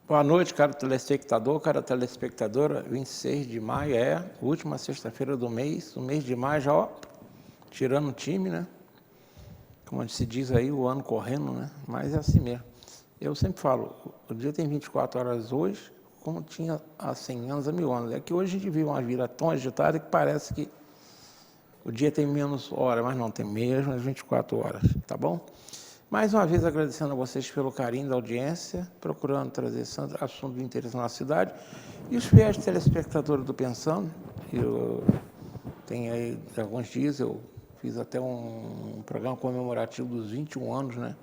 Boa noite, caro telespectador, cara telespectadora. 26 de maio é a última sexta-feira do mês. O mês de maio já, ó, tirando o time, né? Como se diz aí, o ano correndo, né? Mas é assim mesmo. Eu sempre falo, o dia tem 24 horas hoje, como tinha há 100 anos, há 1000 anos. É que hoje a gente vive uma vida tão agitada que parece que o dia tem menos horas, mas não, tem mesmo as 24 horas, tá bom? Mais uma vez agradecendo a vocês pelo carinho da audiência, procurando trazer assunto de interesse na nossa cidade. E os fiéis telespectadores do Pensando, eu tenho aí alguns dias, eu fiz até um programa comemorativo dos 21 anos, né,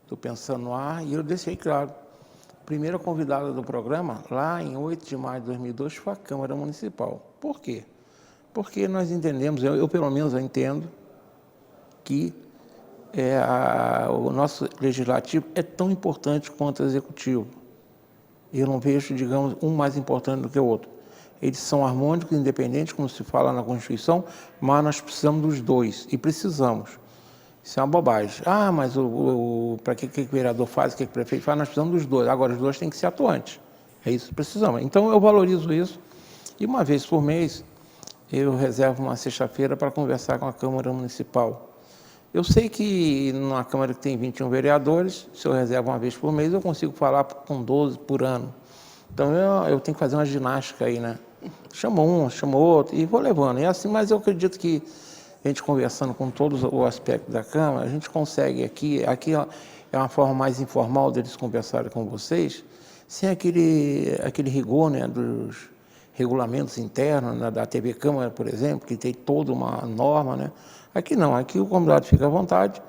do Pensando no Ar, e eu deixei claro, a primeira convidada do programa, lá em 8 de maio de 2002, foi a Câmara Municipal. Por quê? Porque nós entendemos, eu pelo menos eu entendo, que o nosso legislativo é tão importante quanto o executivo. Eu não vejo, digamos, um mais importante do que o outro. Eles são harmônicos, independentes, como se fala na Constituição, mas nós precisamos dos dois, e precisamos. Isso é uma bobagem. Ah, mas para que o vereador faz, o que o prefeito faz, nós precisamos dos dois. Agora, os dois têm que ser atuantes. É isso que precisamos. Então, eu valorizo isso, e uma vez por mês, eu reservo uma sexta-feira para conversar com a Câmara Municipal. Eu sei que numa Câmara que tem 21 vereadores, se eu reservo uma vez por mês, eu consigo falar com 12 por ano. Então, eu tenho que fazer uma ginástica aí, né? Chamo um, chamo outro, e vou levando. E assim, mas eu acredito que a gente conversando com todos os aspectos da Câmara, a gente consegue aqui é uma forma mais informal deles conversarem com vocês, sem aquele rigor, né, dos regulamentos internos, né, da TV Câmara, por exemplo, que tem toda uma norma, né? Aqui não, aqui o convidado fica à vontade,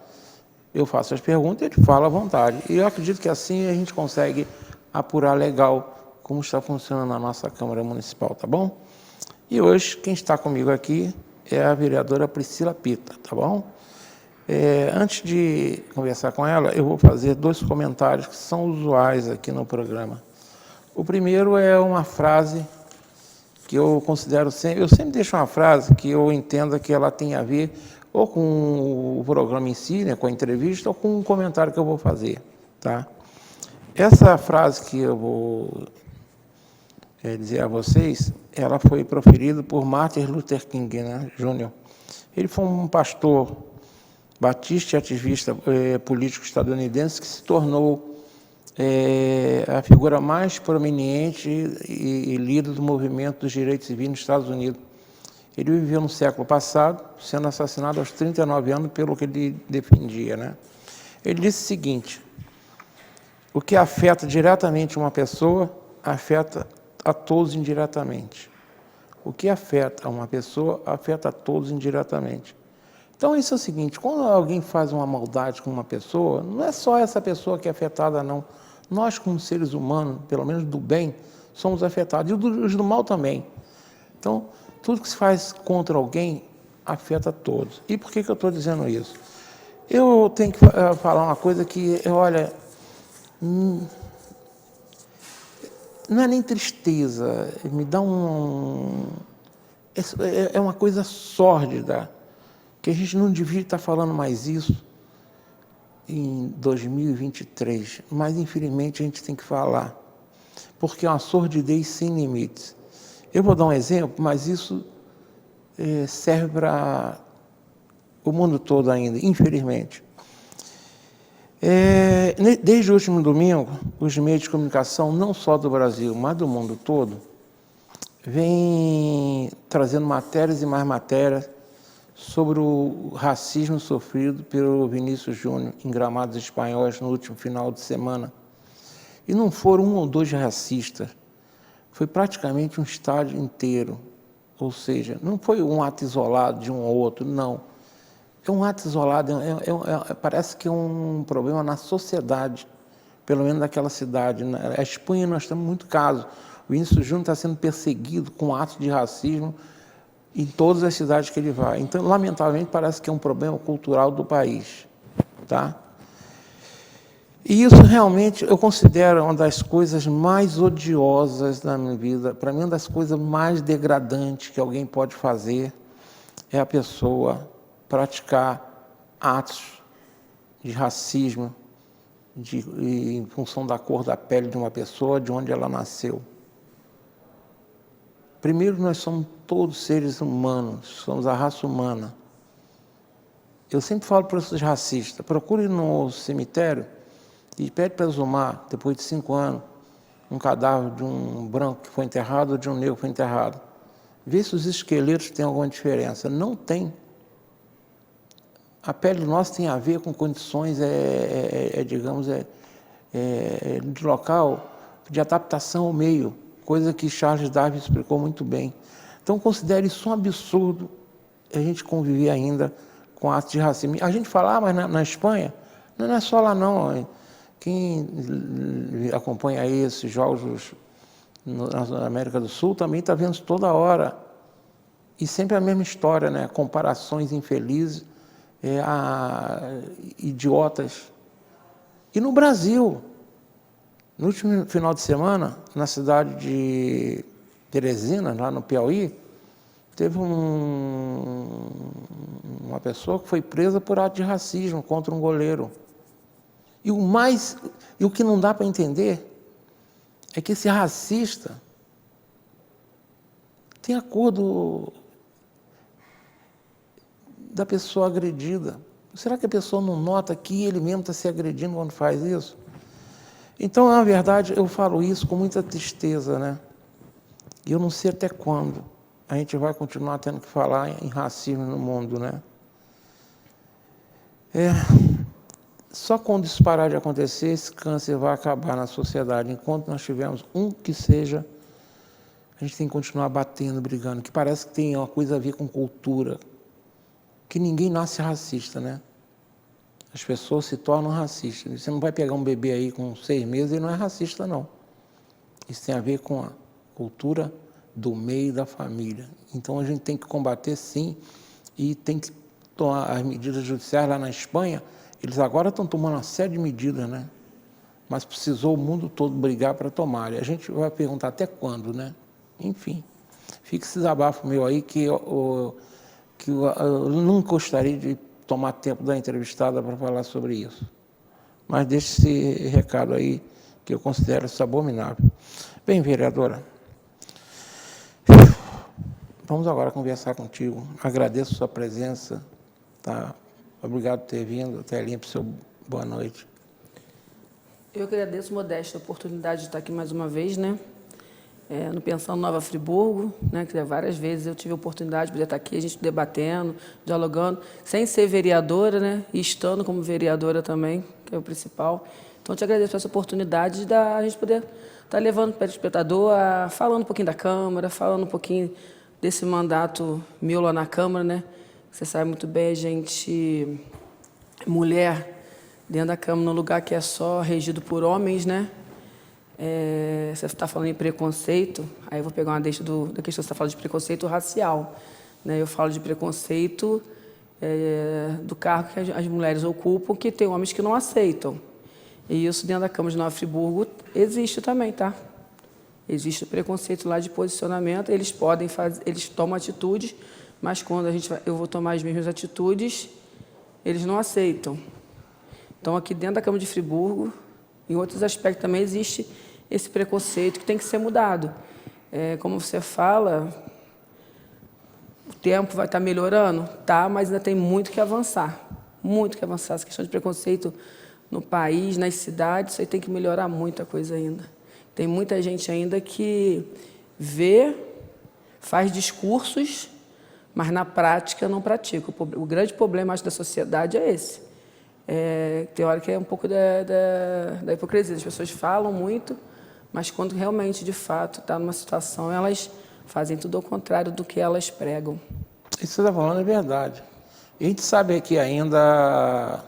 eu faço as perguntas e ele fala à vontade. E eu acredito que assim a gente consegue apurar legal como está funcionando a nossa Câmara Municipal, tá bom? E hoje quem está comigo aqui é a vereadora Priscila Pita, tá bom? Antes de conversar com ela, eu vou fazer 2 comentários que são usuais aqui no programa. O primeiro é uma frase que eu considero sempre, eu sempre deixo uma frase que eu entenda que ela tem a ver ou com o programa em si, né, com a entrevista, ou com um comentário que eu vou fazer, tá? Essa frase que eu vou dizer a vocês, ela foi proferida por Martin Luther King, né, Jr. Ele foi um pastor batista e ativista político estadunidense que se tornou a figura mais prominente e líder do movimento dos direitos civis nos Estados Unidos. Ele viveu no século passado, sendo assassinado aos 39 anos pelo que ele defendia, né? Ele disse o seguinte: o que afeta diretamente uma pessoa, afeta a todos indiretamente. O que afeta uma pessoa, afeta a todos indiretamente. Então, isso é o seguinte, quando alguém faz uma maldade com uma pessoa, não é só essa pessoa que é afetada, não. Nós, como seres humanos, pelo menos do bem, somos afetados, e os do mal também. Então, tudo que se faz contra alguém, afeta todos. E por que eu estou dizendo isso? Eu tenho que falar uma coisa que, olha, não é nem tristeza, me dá é uma coisa sórdida, que a gente não devia estar falando mais isso em 2023, mas infelizmente a gente tem que falar, porque é uma sordidez sem limites. Eu vou dar um exemplo, mas isso serve para o mundo todo ainda, infelizmente. Desde o último domingo, os meios de comunicação, não só do Brasil, mas do mundo todo, vêm trazendo matérias e mais matérias sobre o racismo sofrido pelo Vinícius Júnior em Gramados Espanhóis no último final de semana. E não foram 1 ou 2 racistas, foi praticamente um estádio inteiro. Ou seja, não foi um ato isolado de um ou outro, não. É um ato isolado, parece que é um problema na sociedade, pelo menos naquela cidade. Na Espanha nós temos muito caso. O Vinícius Júnior está sendo perseguido com atos de racismo em todas as cidades que ele vai. Então, lamentavelmente, parece que é um problema cultural do país, tá? E isso realmente eu considero uma das coisas mais odiosas da minha vida. Para mim, uma das coisas mais degradantes que alguém pode fazer é a pessoa praticar atos de racismo, em função da cor da pele de uma pessoa, de onde ela nasceu. Primeiro, nós somos todos seres humanos, somos a raça humana. Eu sempre falo para esses racistas, procure no cemitério e pede para exumar, depois de 5 anos, um cadáver de um branco que foi enterrado ou de um negro que foi enterrado. Vê se os esqueletos têm alguma diferença. Não tem. A pele nossa tem a ver com condições, de local de adaptação ao meio, coisa que Charles Darwin explicou muito bem. Então, considere isso um absurdo a gente conviver ainda com atos de racismo. A gente fala, mas na Espanha, não é só lá não. Quem acompanha aí esses jogos na América do Sul também está vendo isso toda hora. E sempre a mesma história, né? Comparações infelizes, idiotas. E no Brasil, no último final de semana, na cidade de Teresina, lá no Piauí, teve uma pessoa que foi presa por ato de racismo contra um goleiro. E o que não dá para entender é que esse racista tem a cor da pessoa agredida. Será que a pessoa não nota que ele mesmo está se agredindo quando faz isso? Então, na verdade, eu falo isso com muita tristeza, né? E eu não sei até quando a gente vai continuar tendo que falar em racismo no mundo, né? Só quando isso parar de acontecer, esse câncer vai acabar na sociedade. Enquanto nós tivermos um que seja, a gente tem que continuar batendo, brigando, que parece que tem uma coisa a ver com cultura, que ninguém nasce racista, né? As pessoas se tornam racistas. Você não vai pegar um bebê aí com 6 meses e não é racista, não. Isso tem a ver com a cultura do meio da família. Então, a gente tem que combater, sim, e tem que tomar as medidas judiciais. Lá na Espanha, eles agora estão tomando uma série de medidas, né? Mas precisou o mundo todo brigar para tomar. E a gente vai perguntar até quando, né? Enfim, fica esse desabafo meu aí que eu não gostaria de tomar tempo da entrevistada para falar sobre isso. Mas deixe esse recado aí, que eu considero isso abominável. Bem, vereadora, vamos agora conversar contigo. Agradeço a sua presença, tá? Obrigado por ter vindo. Telinha, para o seu boa noite. Eu agradeço, Modesto, a oportunidade de estar aqui mais uma vez, né? No Pensão Nova Friburgo, né? Que várias vezes eu tive a oportunidade de poder estar aqui, a gente debatendo, dialogando, sem ser vereadora, né? E estando como vereadora também, que é o principal. Então, eu te agradeço por essa oportunidade de a gente poder estar levando para o espectador, falando um pouquinho da Câmara, falando um pouquinho desse mandato meu lá na Câmara, né? Você sabe muito bem, a gente, mulher, dentro da Câmara, num lugar que é só regido por homens, né? Você está falando em preconceito, aí eu vou pegar uma deixa da questão que você está falando de preconceito racial, né? Eu falo de preconceito do cargo que as mulheres ocupam, que tem homens que não aceitam. E isso dentro da Câmara de Nova Friburgo existe também, tá? Existe o preconceito lá de posicionamento, eles podem fazer, eles tomam atitudes, mas quando eu vou tomar as mesmas atitudes, eles não aceitam. Então, aqui dentro da Câmara de Friburgo, em outros aspectos também existe esse preconceito que tem que ser mudado. Como você fala, o tempo vai estar melhorando? Tá, mas ainda tem muito que avançar. Muito que avançar. Essa questão de preconceito no país, nas cidades, isso aí tem que melhorar muita coisa ainda. Tem muita gente ainda que vê, faz discursos, mas na prática não pratica. O grande problema, acho, da sociedade é esse. Tem hora que é um pouco da hipocrisia. As pessoas falam muito, mas quando realmente, de fato, está numa situação, elas fazem tudo ao contrário do que elas pregam. Isso que você está falando é verdade. E a gente sabe que ainda,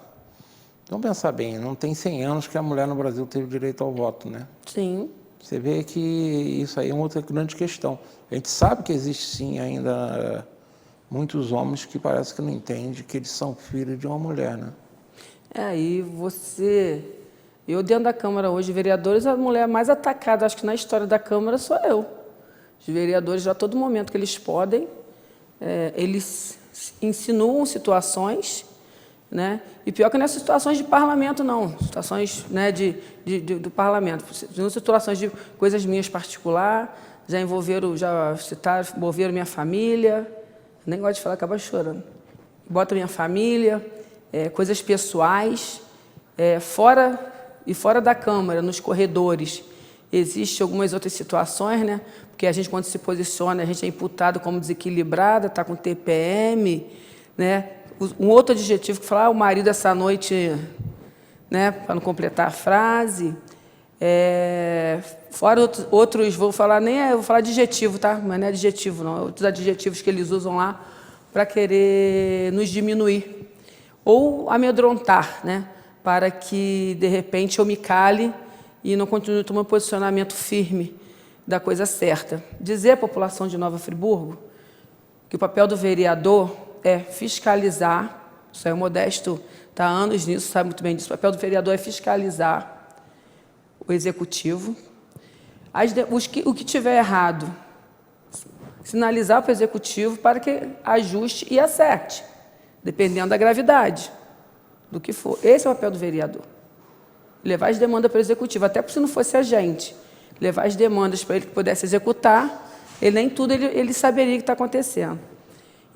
vamos pensar bem, não tem 100 anos que a mulher no Brasil teve direito ao voto, né? Sim. Você vê que isso aí é uma outra grande questão. A gente sabe que existe, sim, ainda muitos homens que parece que não entendem que eles são filhos de uma mulher, né? E eu dentro da Câmara hoje, vereadores, a mulher mais atacada, acho que na história da Câmara, sou eu. Os vereadores, já a todo momento que eles podem, eles insinuam situações né? E pior que não é situações de parlamento, não. Situações, né, do parlamento. Não situações de coisas minhas particulares, já envolveram minha família. Nem gosto de falar, acaba chorando. Bota minha família, coisas pessoais, fora da Câmara, nos corredores. Existem algumas outras situações, né? Porque a gente, quando se posiciona, a gente é imputado como desequilibrada, está com TPM, né? Um outro adjetivo que fala, o marido essa noite, né? Para não completar a frase. Fora outros, vou falar de adjetivo, tá? Mas não é adjetivo, não. Outros adjetivos que eles usam lá para querer nos diminuir. Ou amedrontar, né? Para que, de repente, eu me cale e não continue tomando posicionamento firme da coisa certa. Dizer à população de Nova Friburgo que o papel do vereador é fiscalizar, isso aí o Modesto está há anos nisso, sabe muito bem disso, o papel do vereador é fiscalizar o executivo, o que tiver errado, sinalizar para o executivo para que ajuste e acerte, dependendo da gravidade do que for. Esse é o papel do vereador. Levar as demandas para o executivo, até porque se não fosse a gente, levar as demandas para ele que pudesse executar, nem tudo ele saberia o que está acontecendo.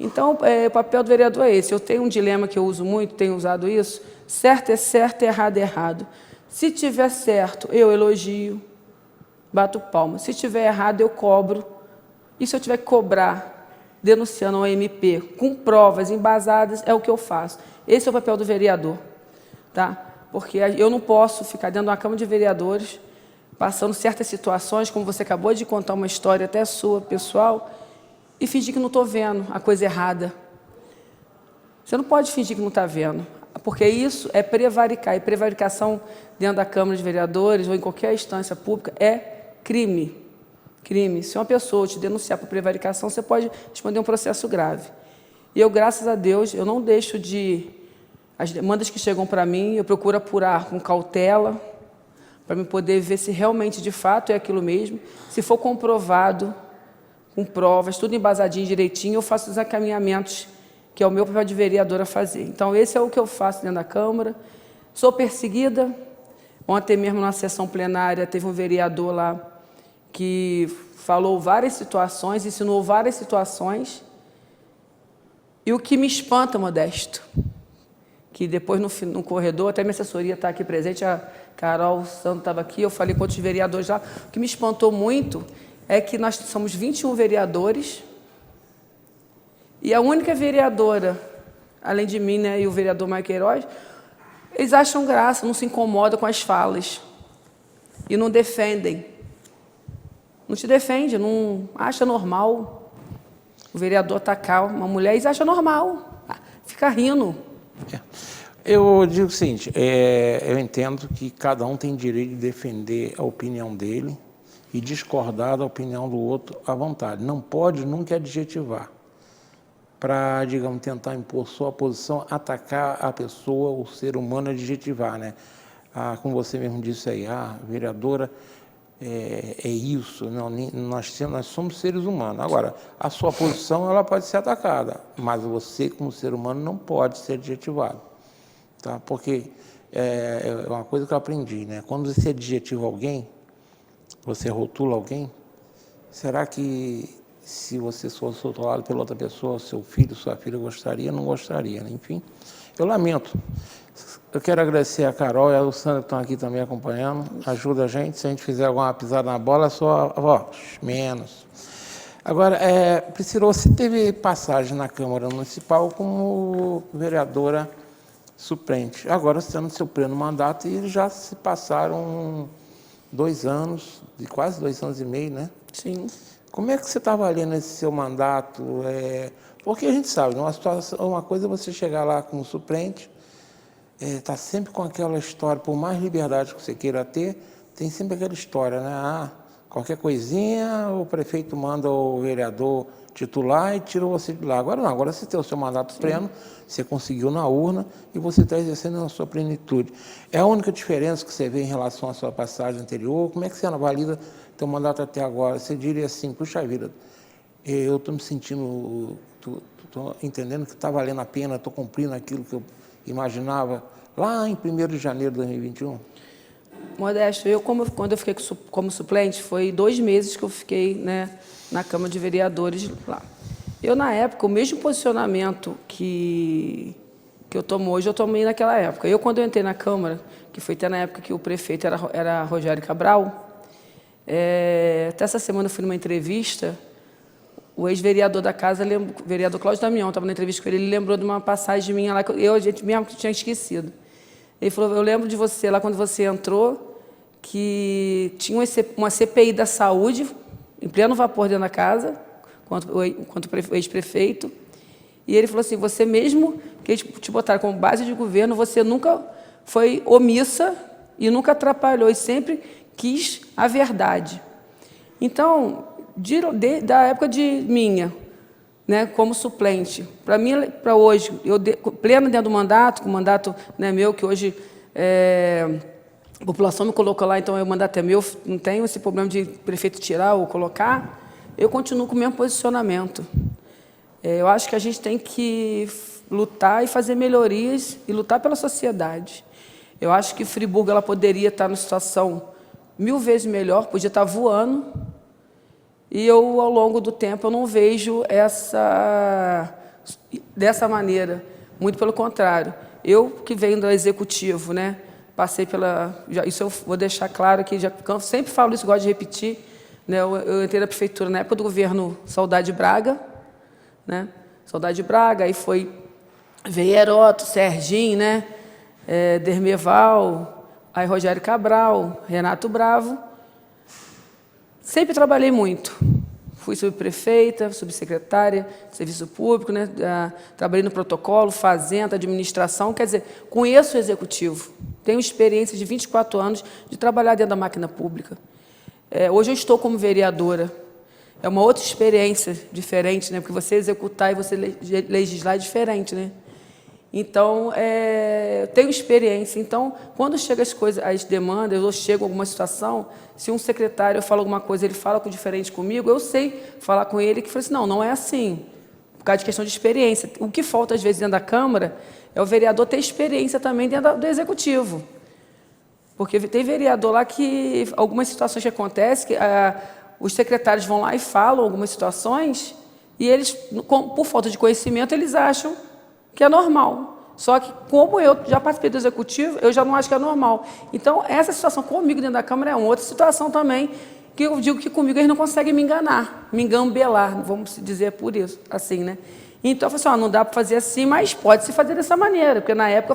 Então, o papel do vereador é esse. Eu tenho um dilema que eu uso muito, tenho usado isso, certo é certo, errado é errado. Se tiver certo, eu elogio, bato palma. Se tiver errado, eu cobro. E se eu tiver que cobrar, denunciando ao MP, com provas embasadas, é o que eu faço. Esse é o papel do vereador, tá? Porque eu não posso ficar dentro de uma Câmara de Vereadores, passando certas situações, como você acabou de contar uma história até sua, pessoal, e fingir que não estou vendo a coisa errada. Você não pode fingir que não está vendo, porque isso é prevaricar, e prevaricação dentro da Câmara de Vereadores ou em qualquer instância pública é crime. Crime. Se uma pessoa te denunciar por prevaricação, você pode responder um processo grave. E eu, graças a Deus, eu não deixo de... As demandas que chegam para mim, eu procuro apurar com cautela, para me poder ver se realmente, de fato, é aquilo mesmo. Se for comprovado, com provas, tudo embasadinho, direitinho, eu faço os encaminhamentos, que é o meu papel de vereadora fazer. Então, esse é o que eu faço dentro da Câmara. Sou perseguida. Ontem mesmo, na sessão plenária, teve um vereador lá que falou várias situações, ensinou várias situações. E o que me espanta, Modesto, que depois no corredor, até minha assessoria está aqui presente, a Carol Santos estava aqui, eu falei com outros vereadores lá, o que me espantou muito é que nós somos 21 vereadores e a única vereadora, além de mim, né, e o vereador Mike Queiroz, eles acham graça, não se incomodam com as falas e não defendem. Não te defende, não acha normal o vereador atacar uma mulher, eles acham normal, fica rindo. Eu digo o seguinte, eu entendo que cada um tem direito de defender a opinião dele e discordar da opinião do outro à vontade. Não pode nunca adjetivar para, digamos, tentar impor sua posição, atacar a pessoa, o ser humano, adjetivar, né? Como você mesmo disse aí, a vereadora é isso, não, nós somos seres humanos. Agora, a sua posição ela pode ser atacada, mas você, como ser humano, não pode ser adjetivado. Tá? Porque é uma coisa que eu aprendi, né? Quando você adjetiva alguém, você rotula alguém, será que se você fosse rotulado pela outra pessoa, seu filho, sua filha gostaria, não gostaria, né? Enfim, eu lamento. Eu quero agradecer a Carol e a Luciana que estão aqui também acompanhando. Ajuda a gente, se a gente fizer alguma pisada na bola, só menos. Agora, Priscila, você teve passagem na Câmara Municipal como vereadora suplente. Agora você está no seu pleno mandato e já se passaram 2 anos, quase 2 anos e meio, né? Sim. Como é que você está avaliando esse seu mandato? Porque a gente sabe, uma coisa é você chegar lá como suplente, está sempre com aquela história, por mais liberdade que você queira ter, tem sempre aquela história, né? Qualquer coisinha, o prefeito manda o vereador titular e tira você de lá. Agora não, agora você tem o seu mandato pleno, você conseguiu na urna e você está exercendo na sua plenitude. É a única diferença que você vê em relação à sua passagem anterior? Como é que você analisa teu mandato até agora? Você diria assim, puxa vida, eu estou me sentindo, estou entendendo que está valendo a pena, estou cumprindo aquilo imaginava lá em 1º de janeiro de 2021? Modesto, quando eu fiquei como suplente, foi 2 meses que eu fiquei, né, na Câmara de Vereadores lá. Eu, na época, o mesmo posicionamento que eu tomo hoje, eu tomei naquela época. Quando eu entrei na Câmara, que foi até na época que o prefeito era Rogério Cabral, até essa semana eu fui numa entrevista, o ex-vereador da casa, o vereador Cláudio Damião, estava na entrevista com ele lembrou de uma passagem minha lá, que a gente mesmo tinha esquecido. Ele falou, eu lembro de você lá quando você entrou, que tinha uma CPI da saúde, em pleno vapor dentro da casa, quanto o ex-prefeito, e ele falou assim, você mesmo, que eles te botaram como base de governo, você nunca foi omissa e nunca atrapalhou, e sempre quis a verdade. Então, da época né, como suplente, para mim, para hoje, plena dentro do mandato, com o mandato, né, meu, que hoje a população me colocou lá, então o mandato é meu, não tenho esse problema de prefeito tirar ou colocar, eu continuo com o mesmo posicionamento. Eu acho que a gente tem que lutar e fazer melhorias e lutar pela sociedade. Eu acho que Friburgo ela poderia estar numa situação 1000 vezes melhor, podia estar voando, e eu, ao longo do tempo, eu não vejo dessa maneira. Muito pelo contrário. Eu, que venho do Executivo, né, passei isso eu vou deixar claro aqui, sempre falo isso, gosto de repetir. Né, eu entrei na prefeitura na época do governo Saudade Braga, né, Saudade Braga, aí veio Heroto, Serginho, né, Dermeval, aí Rogério Cabral, Renato Bravo. Sempre trabalhei muito. Fui subprefeita, subsecretária de Serviço Público, né? Trabalhei no protocolo, fazenda, administração, quer dizer, conheço o Executivo. Tenho experiência de 24 anos de trabalhar dentro da máquina pública. Hoje eu estou como vereadora. É uma outra experiência diferente, né? Porque você executar e você legislar é diferente, né? Então, eu tenho experiência. Então, quando chegam as demandas, ou chega alguma situação, se um secretário fala alguma coisa, ele fala diferente comigo, eu sei falar com ele que fala assim, não é assim, por causa de questão de experiência. O que falta, às vezes, dentro da Câmara é o vereador ter experiência também dentro do Executivo. Porque tem vereador lá que, algumas situações que acontecem, que os secretários vão lá e falam algumas situações, e eles, por falta de conhecimento, eles acham que é normal. Só que, como eu já participei do Executivo, eu já não acho que é normal. Então, essa situação comigo dentro da Câmara é uma outra situação também, que eu digo que comigo eles não conseguem me enganar, me engambelar, vamos dizer por isso, assim, né? Então, eu falei assim, não dá para fazer assim, mas pode-se fazer dessa maneira, porque na época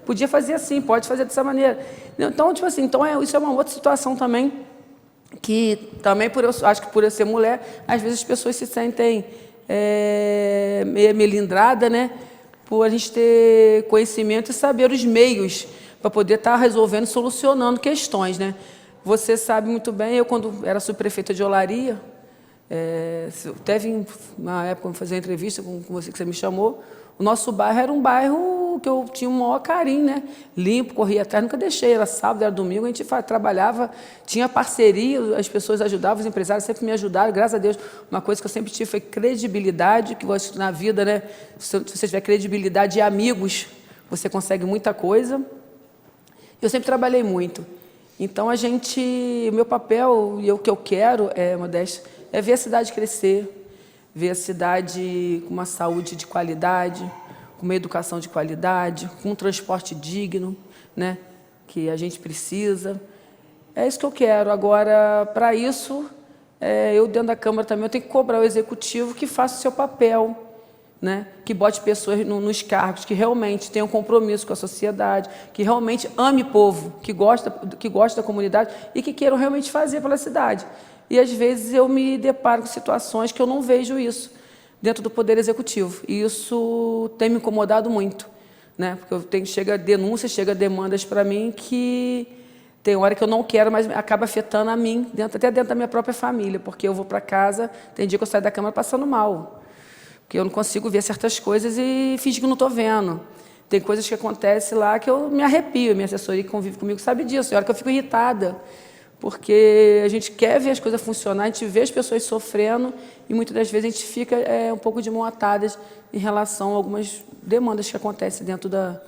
podia fazer assim, pode fazer dessa maneira. Então, tipo assim, isso é uma outra situação também, que também, acho que por eu ser mulher, às vezes as pessoas se sentem meio melindrada, né? Por a gente ter conhecimento e saber os meios para poder estar resolvendo, solucionando questões, né? Você sabe muito bem, eu quando era subprefeita de Olaria, teve uma época, fazer uma entrevista com você, que você me chamou, o nosso bairro era um bairro que eu tinha o maior carinho, né? Limpo, corria atrás, nunca deixei, era sábado, era domingo, a gente trabalhava, tinha parceria, as pessoas ajudavam, os empresários sempre me ajudaram, graças a Deus. Uma coisa que eu sempre tive foi credibilidade, que na vida, né? Se você tiver credibilidade e amigos, você consegue muita coisa. Eu sempre trabalhei muito. Então, o meu papel e o que eu quero, Modéstia, é ver a cidade crescer, ver a cidade com uma saúde de qualidade, com uma educação de qualidade, com um transporte digno, né, que a gente precisa. É isso que eu quero. Agora, para isso, eu dentro da Câmara também eu tenho que cobrar o Executivo que faça o seu papel, né, que bote pessoas nos cargos, que realmente tenham compromisso com a sociedade, que realmente ame o povo, que gosta da comunidade e que queiram realmente fazer pela cidade. E, às vezes, eu me deparo com situações que eu não vejo isso dentro do Poder Executivo. E isso tem me incomodado muito, né? Porque chega denúncias, chega demandas para mim que tem hora que eu não quero, mas acaba afetando a mim, até dentro da minha própria família, porque eu vou para casa, tem dia que eu saio da Câmara passando mal, porque eu não consigo ver certas coisas e finge que não estou vendo. Tem coisas que acontecem lá que eu me arrepio, minha assessoria que convive comigo sabe disso, tem hora que eu fico irritada, porque a gente quer ver as coisas funcionar, a gente vê as pessoas sofrendo e muitas das vezes a gente fica um pouco de mão atadas em relação a algumas demandas que acontecem dentro da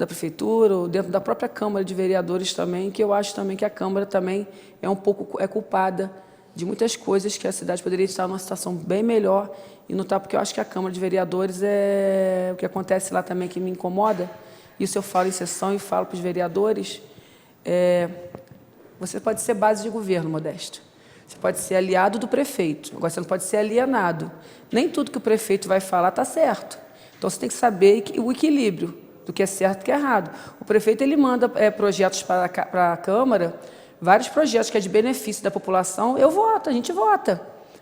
Prefeitura ou dentro da própria Câmara de Vereadores também, que eu acho também que a Câmara também é um pouco culpada de muitas coisas que a cidade poderia estar numa situação bem melhor e não está, porque eu acho que a Câmara de Vereadores o que acontece lá também que me incomoda, isso eu falo em sessão e falo para os vereadores, você pode ser base de governo, Modesto. Você pode ser aliado do prefeito. Agora, você não pode ser alienado. Nem tudo que o prefeito vai falar está certo. Então, você tem que saber o equilíbrio do que é certo e do que é errado. O prefeito ele manda projetos para a Câmara, vários projetos que é de benefício da população, a gente vota.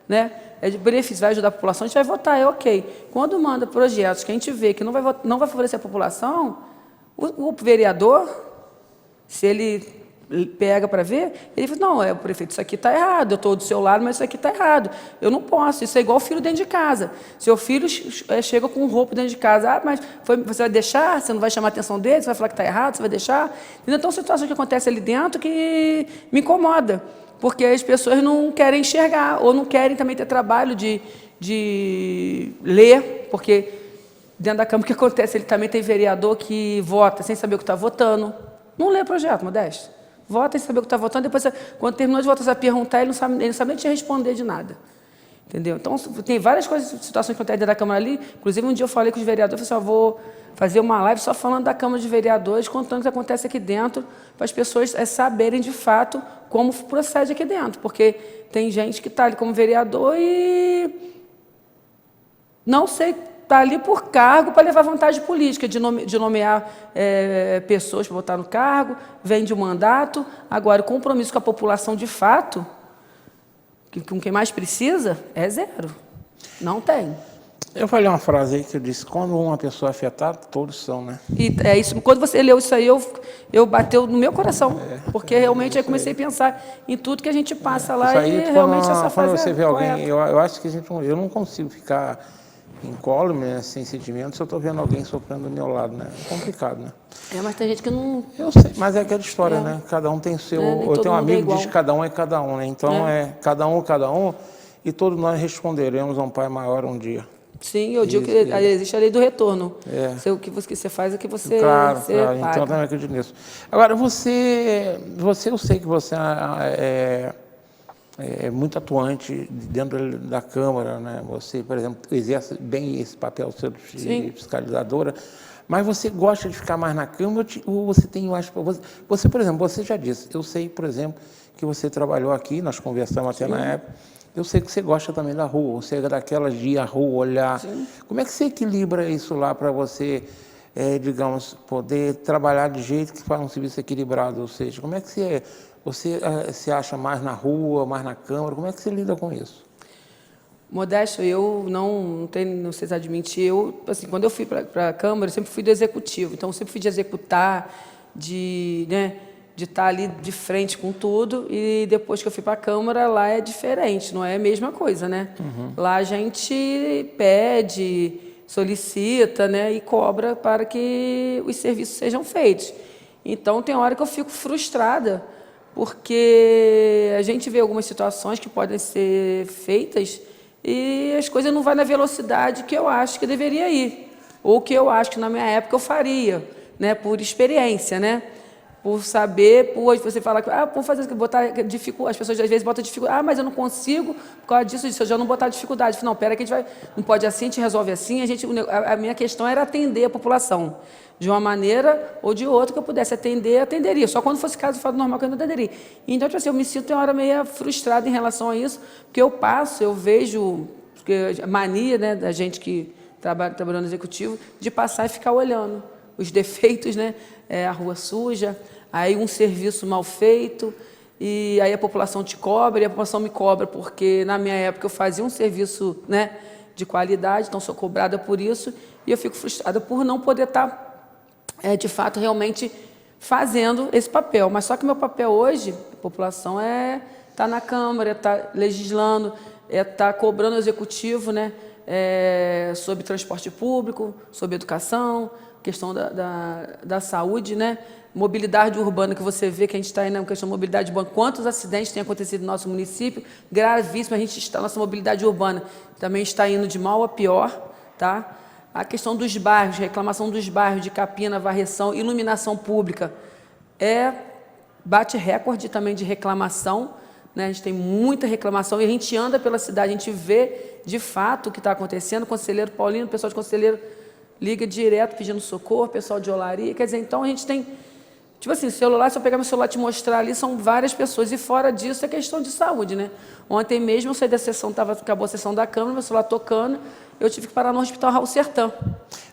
Né? É de benefício, vai ajudar a população, a gente vai votar, é ok. Quando manda projetos que a gente vê que não vai favorecer a população, o vereador, se ele pega para ver, ele fala, não, prefeito, isso aqui está errado, eu estou do seu lado, mas isso aqui está errado. Eu não posso, isso é igual o filho dentro de casa. Seu filho chega com um roubo dentro de casa, mas você vai deixar? Você não vai chamar a atenção dele? Você vai falar que está errado? Você vai deixar? Então, situações que acontecem ali dentro que me incomoda, porque as pessoas não querem enxergar, ou não querem também ter trabalho de ler, porque dentro da Câmara o que acontece? Ele também tem vereador que vota sem saber o que está votando. Não lê projeto, Modesto. Vota e saber o que está votando, depois, quando terminou de votar, você vai perguntar, ele não sabe nem te responder de nada. Entendeu? Então, tem várias coisas, situações que acontecem dentro da Câmara ali. Inclusive, um dia eu falei com os vereadores, eu falei, vou fazer uma live só falando da Câmara de Vereadores, contando o que acontece aqui dentro, para as pessoas saberem, de fato, como procede aqui dentro. Porque tem gente que está ali como vereador e não sei, está ali por cargo para levar vantagem política, de nomear pessoas para votar no cargo, vende o mandato. Agora, o compromisso com a população, de fato, com quem mais precisa, é zero. Não tem. Eu falei uma frase aí que eu disse, quando uma pessoa é afetada, todos são, né? E é isso. Quando você leu isso aí, eu bateu no meu coração, porque realmente eu comecei a pensar em tudo que a gente passa lá aí, e realmente essa quando fase você vê correta. alguém, eu acho que eu não consigo ficar incólume, né, sem sentimentos, se eu estou vendo alguém sofrendo do meu lado, né? É complicado, né? Mas tem gente que não... Eu sei, mas é aquela história, né? Cada um tem o seu... eu tenho um amigo que diz que cada um é cada um, né? Então, cada um, e todos nós responderemos a um Pai maior um dia. Sim, eu digo que existe a lei do retorno. O que você faz é que você Claro. paga. Então, eu também acredito nisso. Agora, eu sei que você é muito atuante dentro da Câmara, né? Você, por exemplo, exerce bem esse papel seu de fiscalizadora, mas você gosta de ficar mais na Câmara ou você tem, eu acho, você, por exemplo, você já disse, eu sei, por exemplo, que você trabalhou aqui, nós conversamos até na época, eu sei que você gosta também da rua, você é daquelas de ir à rua, olhar. Sim. Como é que você equilibra isso lá para você, digamos, poder trabalhar de jeito que faz um serviço equilibrado? Ou seja, como é que você se acha mais na rua, mais na Câmara? Como é que você lida com isso? Modesto, eu não sei se admitir, assim, quando eu fui para a Câmara, eu sempre fui do Executivo, então eu sempre fui de executar, de estar ali de frente com tudo, e depois que eu fui para a Câmara, lá é diferente, não é a mesma coisa, né? Uhum. Lá a gente pede, solicita, né, e cobra para que os serviços sejam feitos. Então, tem hora que eu fico frustrada, porque a gente vê algumas situações que podem ser feitas e as coisas não vão na velocidade que eu acho que deveria ir, ou que eu acho que na minha época eu faria, né, por experiência, né? Por saber, você fala que por fazer botar dificuldade, as pessoas às vezes botam dificuldade, mas eu não consigo, por causa disso, eu já não botar dificuldade. Não, pera que a gente não pode assim, a gente resolve assim, a minha questão era atender a população, de uma maneira ou de outra que eu pudesse atender, atenderia. Só quando fosse caso de fato normal que eu não atenderia. Então, tipo assim, eu me sinto uma hora meio frustrada em relação a isso, porque eu vejo a mania, né, da gente que trabalhando no executivo, de passar e ficar olhando os defeitos, né, a rua suja, aí um serviço mal feito, e aí a população te cobra, e a população me cobra, porque na minha época eu fazia um serviço, né, de qualidade, então sou cobrada por isso, e eu fico frustrada por não poder estar, de fato, realmente fazendo esse papel. Mas só que meu papel hoje, a população, tá na Câmara, tá legislando, tá cobrando o executivo, né, sobre transporte público, sobre educação, questão da saúde, né, Mobilidade urbana, que você vê que a gente está aí na questão de mobilidade urbana, quantos acidentes têm acontecido no nosso município, gravíssimo, nossa mobilidade urbana também está indo de mal a pior, tá? A questão dos bairros, reclamação dos bairros, de capina, varreção, iluminação pública, bate recorde também de reclamação, né? A gente tem muita reclamação e a gente anda pela cidade, a gente vê de fato o que está acontecendo. O conselheiro Paulino, o pessoal de conselheiro liga direto pedindo socorro, pessoal de olaria, quer dizer, então a gente tem, tipo assim, celular, se eu pegar meu celular e te mostrar ali, são várias pessoas, e fora disso é questão de saúde, né? Ontem mesmo eu saí da sessão, acabou a sessão da Câmara, meu celular tocando, eu tive que parar no Hospital Raul Sertã.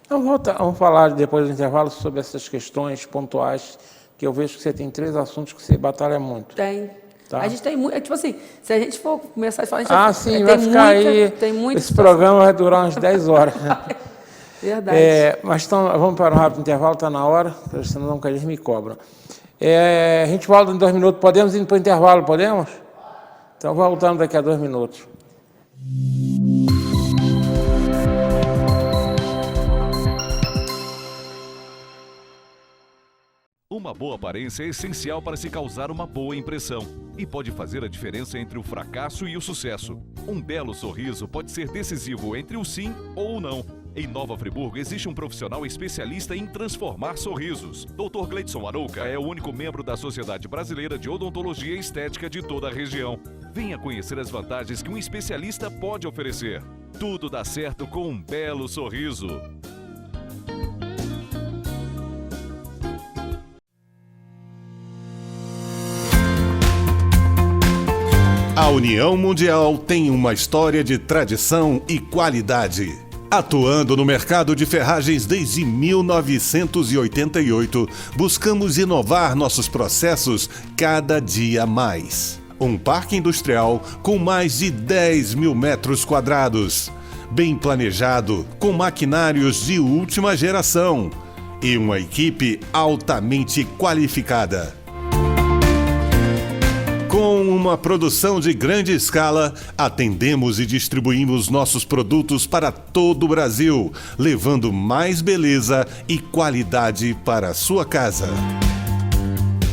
Então, vamos falar depois do intervalo sobre essas questões pontuais, que eu vejo que você tem 3 assuntos que você batalha muito. Tem. Tá. A gente tem muito, tipo assim, se a gente for começar a falar, a gente sim, vai ficar aí, tem muita esse programa vai durar umas 10 horas. Verdade. Mas então, vamos para um rápido intervalo, está na hora, senão eles me cobram. A gente volta em 2 minutos, podemos ir para o intervalo, podemos? Então voltamos daqui a 2 minutos. Uma boa aparência é essencial para se causar uma boa impressão e pode fazer a diferença entre o fracasso e o sucesso. Um belo sorriso pode ser decisivo entre o sim ou o não. Em Nova Friburgo existe um profissional especialista em transformar sorrisos. Dr. Gleidson Arouca é o único membro da Sociedade Brasileira de Odontologia e Estética de toda a região. Venha conhecer as vantagens que um especialista pode oferecer. Tudo dá certo com um belo sorriso. A União Mundial tem uma história de tradição e qualidade. Atuando no mercado de ferragens desde 1988, buscamos inovar nossos processos cada dia mais. Um parque industrial com mais de 10 mil metros quadrados, bem planejado, com maquinários de última geração e uma equipe altamente qualificada. Com uma produção de grande escala, atendemos e distribuímos nossos produtos para todo o Brasil, levando mais beleza e qualidade para a sua casa.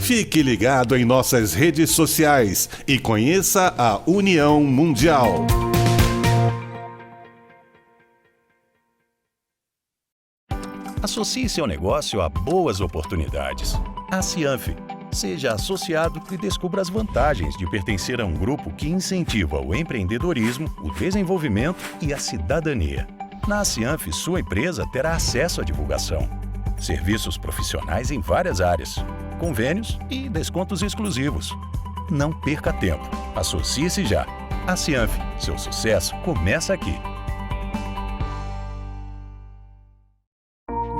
Fique ligado em nossas redes sociais e conheça a União Mundial. Associe seu negócio a boas oportunidades. A Cianf. Seja associado e descubra as vantagens de pertencer a um grupo que incentiva o empreendedorismo, o desenvolvimento e a cidadania. Na Cianf, sua empresa terá acesso à divulgação, serviços profissionais em várias áreas, convênios e descontos exclusivos. Não perca tempo. Associe-se já. A Cianf, seu sucesso começa aqui.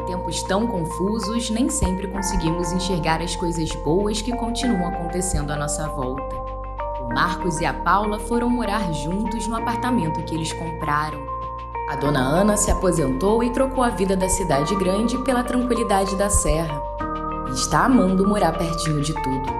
Tempos tão confusos, nem sempre conseguimos enxergar as coisas boas que continuam acontecendo à nossa volta. O Marcos e a Paula foram morar juntos no apartamento que eles compraram. A dona Ana se aposentou e trocou a vida da cidade grande pela tranquilidade da serra. E está amando morar pertinho de tudo.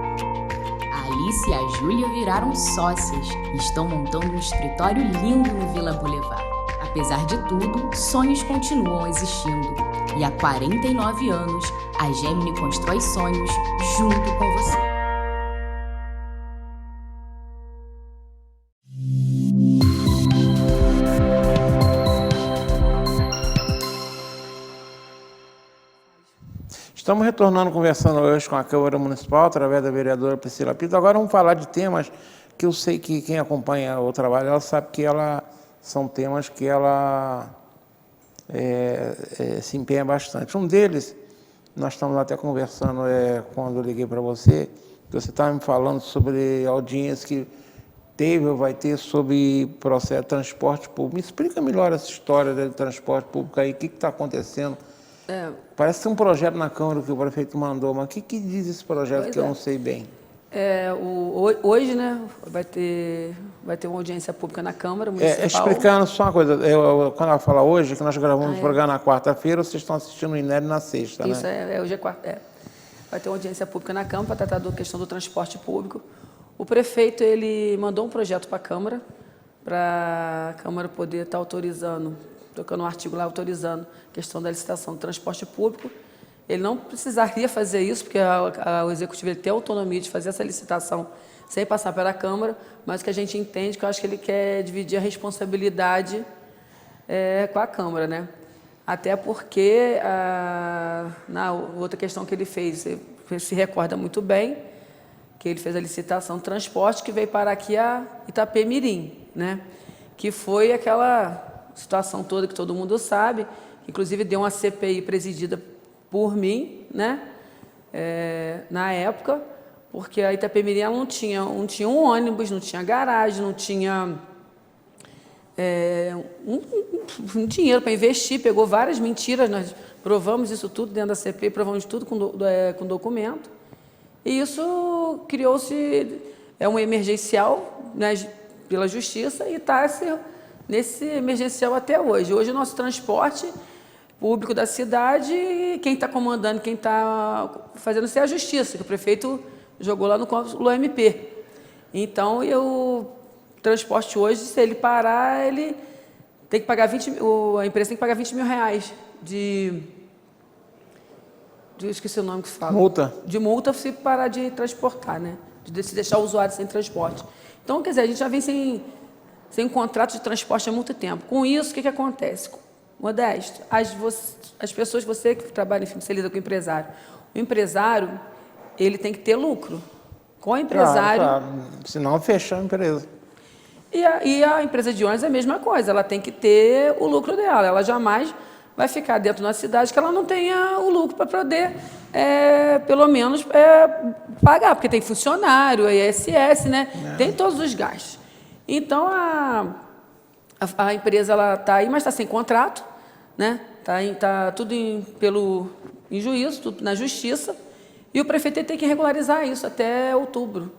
A Alice e a Júlia viraram sócias e estão montando um escritório lindo no Vila Boulevard. Apesar de tudo, sonhos continuam existindo. E há 49 anos, a Gemini constrói sonhos junto com você. Estamos retornando, conversando hoje com a Câmara Municipal, através da vereadora Priscila Pinto. Agora vamos falar de temas que eu sei que quem acompanha o trabalho, ela sabe que são temas que ela se empenha bastante. Um deles, nós estamos até conversando quando eu liguei para você, que você estava me falando sobre audiências que teve ou vai ter sobre processo de transporte público. Me explica melhor essa história do transporte público aí, o que está acontecendo? Parece que tem um projeto na Câmara que o prefeito mandou, mas o que diz esse projeto que eu não sei bem? Hoje, né, vai ter uma audiência pública na Câmara Municipal. Explicando só uma coisa, quando ela fala hoje, que nós gravamos o programa na quarta-feira, vocês estão assistindo o Inédito na sexta, Isso, né? hoje é quarta. Vai ter uma audiência pública na Câmara para tratar da questão do transporte público. O prefeito, ele mandou um projeto para a Câmara poder estar autorizando, tocando um artigo lá autorizando a questão da licitação do transporte público. Ele não precisaria fazer isso, porque o Executivo ele tem autonomia de fazer essa licitação sem passar pela Câmara, mas o que a gente entende, que eu acho que ele quer dividir a responsabilidade com a Câmara, né? Até porque, na outra questão que ele fez, você se recorda muito bem, que ele fez a licitação de transporte que veio parar aqui a Itapemirim, né? Que foi aquela situação toda que todo mundo sabe, inclusive deu uma CPI presidida por mim, né? Na época, porque a Itapemirim ela não tinha um ônibus, não tinha garagem, não tinha um dinheiro para investir, pegou várias mentiras, nós provamos isso tudo dentro da CPI, provamos tudo com documento, e isso criou-se um emergencial, né, pela Justiça, e está nesse emergencial até hoje. Hoje o nosso transporte público da cidade, quem está comandando, quem está fazendo isso é a Justiça, que o prefeito jogou lá no MP. Então, o transporte hoje, se ele parar, ele tem que pagar a empresa tem que pagar 20 mil reais esqueci o nome que se fala. Multa. De multa se parar de transportar, né? De se deixar o usuário sem transporte. Então, quer dizer, a gente já vem sem contrato de transporte há muito tempo. Com isso, o que acontece? Modesto, as pessoas, você que trabalha, enfim, você lida com o empresário, ele tem que ter lucro. Com o empresário... Claro. Senão fecha a empresa. E a empresa de ônibus é a mesma coisa, ela tem que ter o lucro dela, ela jamais vai ficar dentro de uma cidade que ela não tenha o lucro para poder, pelo menos, pagar, porque tem funcionário, ISS, né? Tem todos os gastos. Então, a empresa está aí, mas está sem contrato, né? Tá tudo em juízo, tudo na Justiça, e o prefeito tem que regularizar isso até outubro,